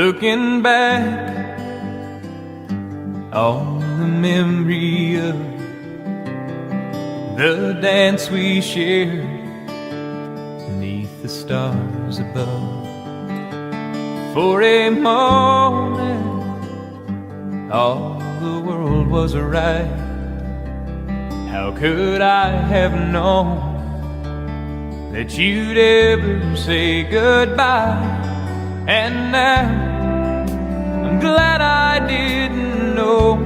Speaker 22: Looking back on the memory of the dance we shared beneath the stars above. For a moment, all the world was right. How could I have known that you'd ever say goodbye? And now I'm glad I didn't know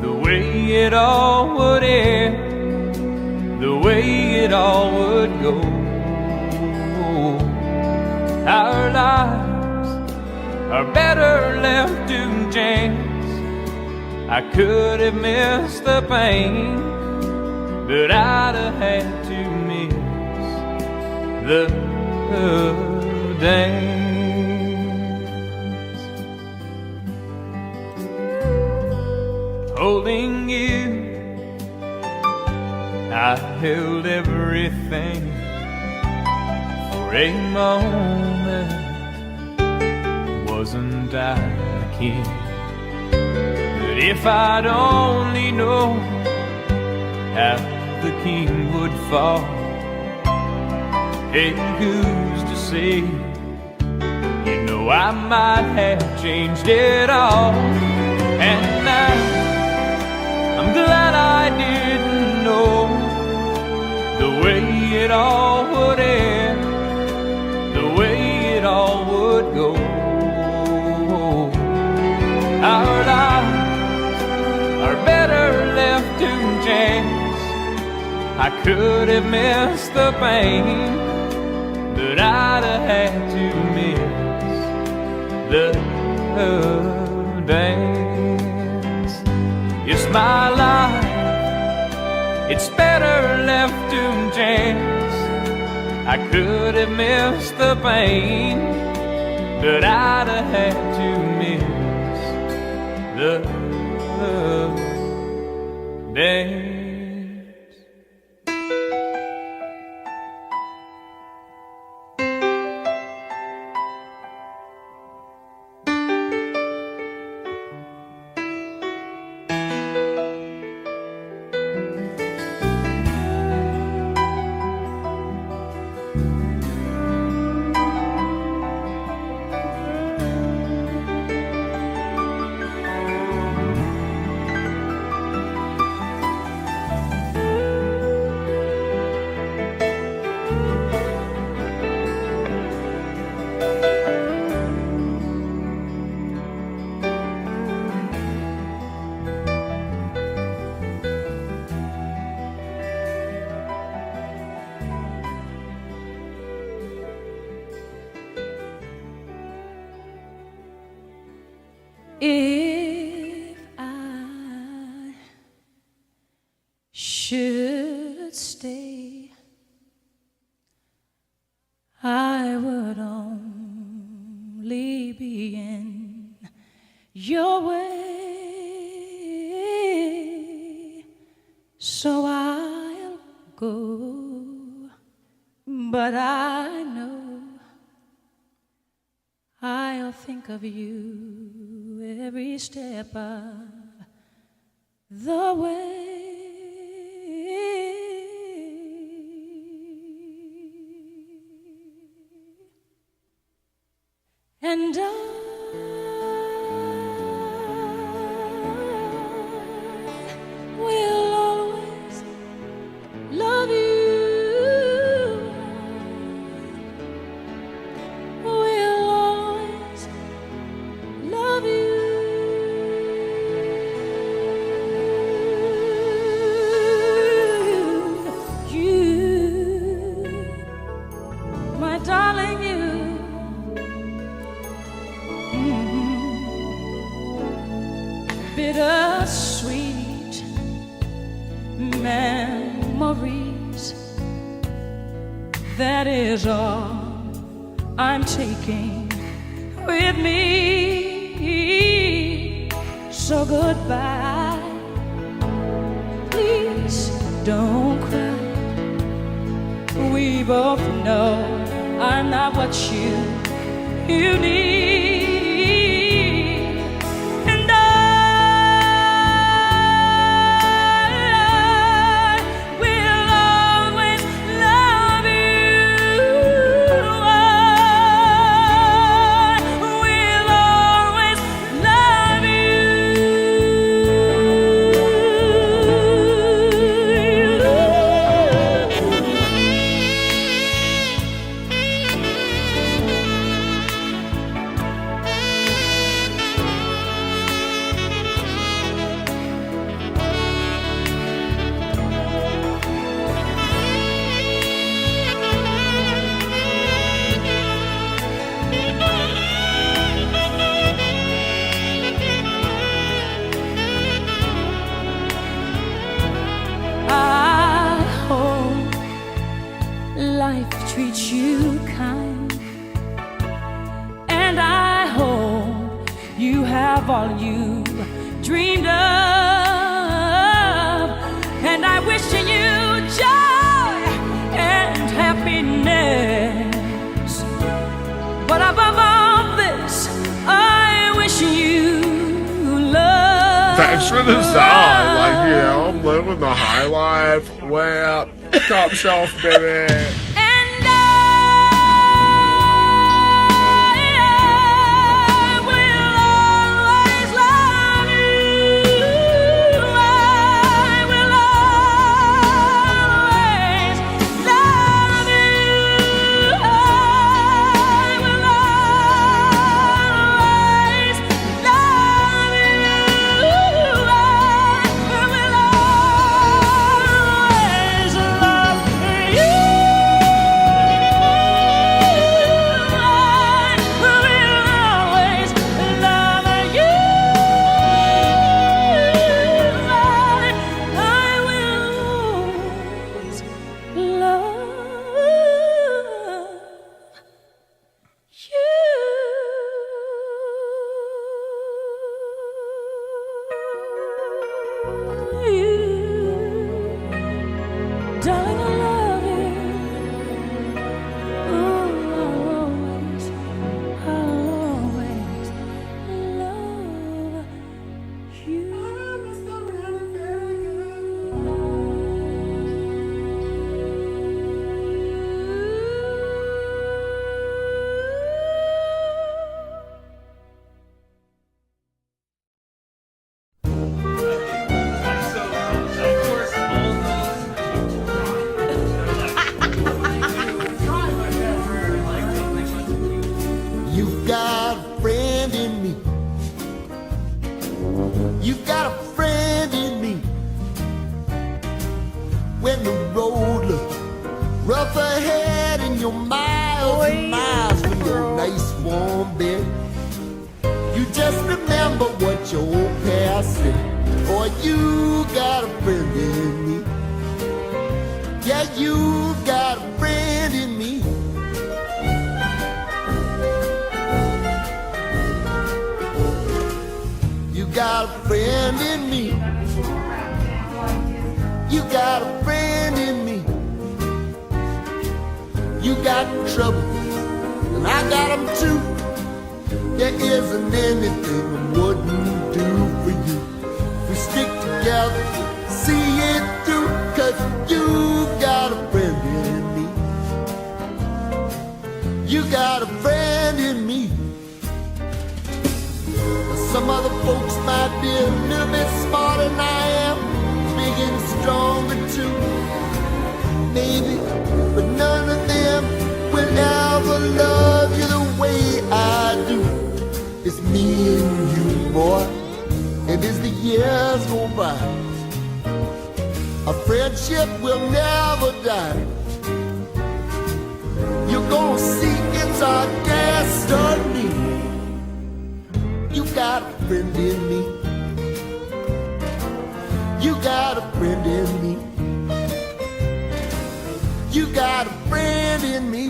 Speaker 22: the way it all would end, the way it all would go. Our lives are better left to chance. I could have missed the pain, but I'd have had to miss the dance. Holding you, I held everything for a moment. Wasn't I the king? But if I'd only known how the king would fall, hey, who's to say? You know, I might have changed it all. And now I'm glad I didn't know the way it all would end, the way it all would go. Our lives are better left to chance. I could have missed the pain, but I'd have had to miss the dance. It's my life, it's better left to chance. I could have missed the pain, but I'd have had to miss the dance.
Speaker 4: If I should stay, I would only be in your way, so I'll go, but I know I'll think of you every step of the way. And I will always love you. Will always love you. You, my darling, you. Bittersweet memories, that is all I'm taking with me. So goodbye, please don't cry. We both know I'm not what you need. And I will always love you. I will always love you. life treats you kind. And I hope you have all you dreamed of. And I wish you joy and happiness. But above all this, I wish you love.
Speaker 5: Thanks for the song. Like, you know, I'm living the high life. Way up. Top shelf, baby.
Speaker 2: You've got a friend in me. You've got a friend in me. When the road looks rough ahead and you're miles and miles from your nice warm bed, you just remember what your old past said. Boy, you got a friend in me. Yeah, you got a friend in me. You got a friend in me. You got a friend in me. You got trouble, and I got them too. There isn't anything I wouldn't do for you. We stick together, see it through, 'cause you got a friend in me. You got a friend in me. Some other folks might be a little bit smarter than I am, big and stronger too, maybe, but none of them will ever love you the way I do. It's me and you, boy, and as the years go by, our friendship will never die. You're gonna see it's our destiny. You got a friend in me. You got a friend in me. You got a friend in me.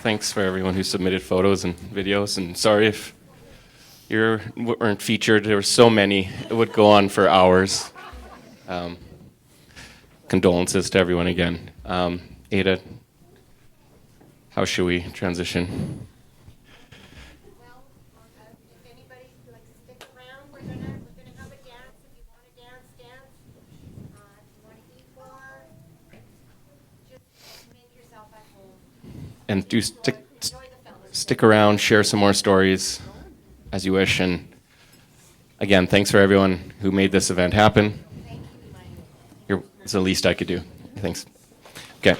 Speaker 1: Thanks for everyone who submitted photos and videos, and sorry if you weren't featured. There were so many. It would go on for hours. Condolences to everyone again. Ada, how should we transition? And do stick around, share some more stories as you wish. And again, thanks for everyone who made this event happen. It's the least I could do. Thanks. Okay.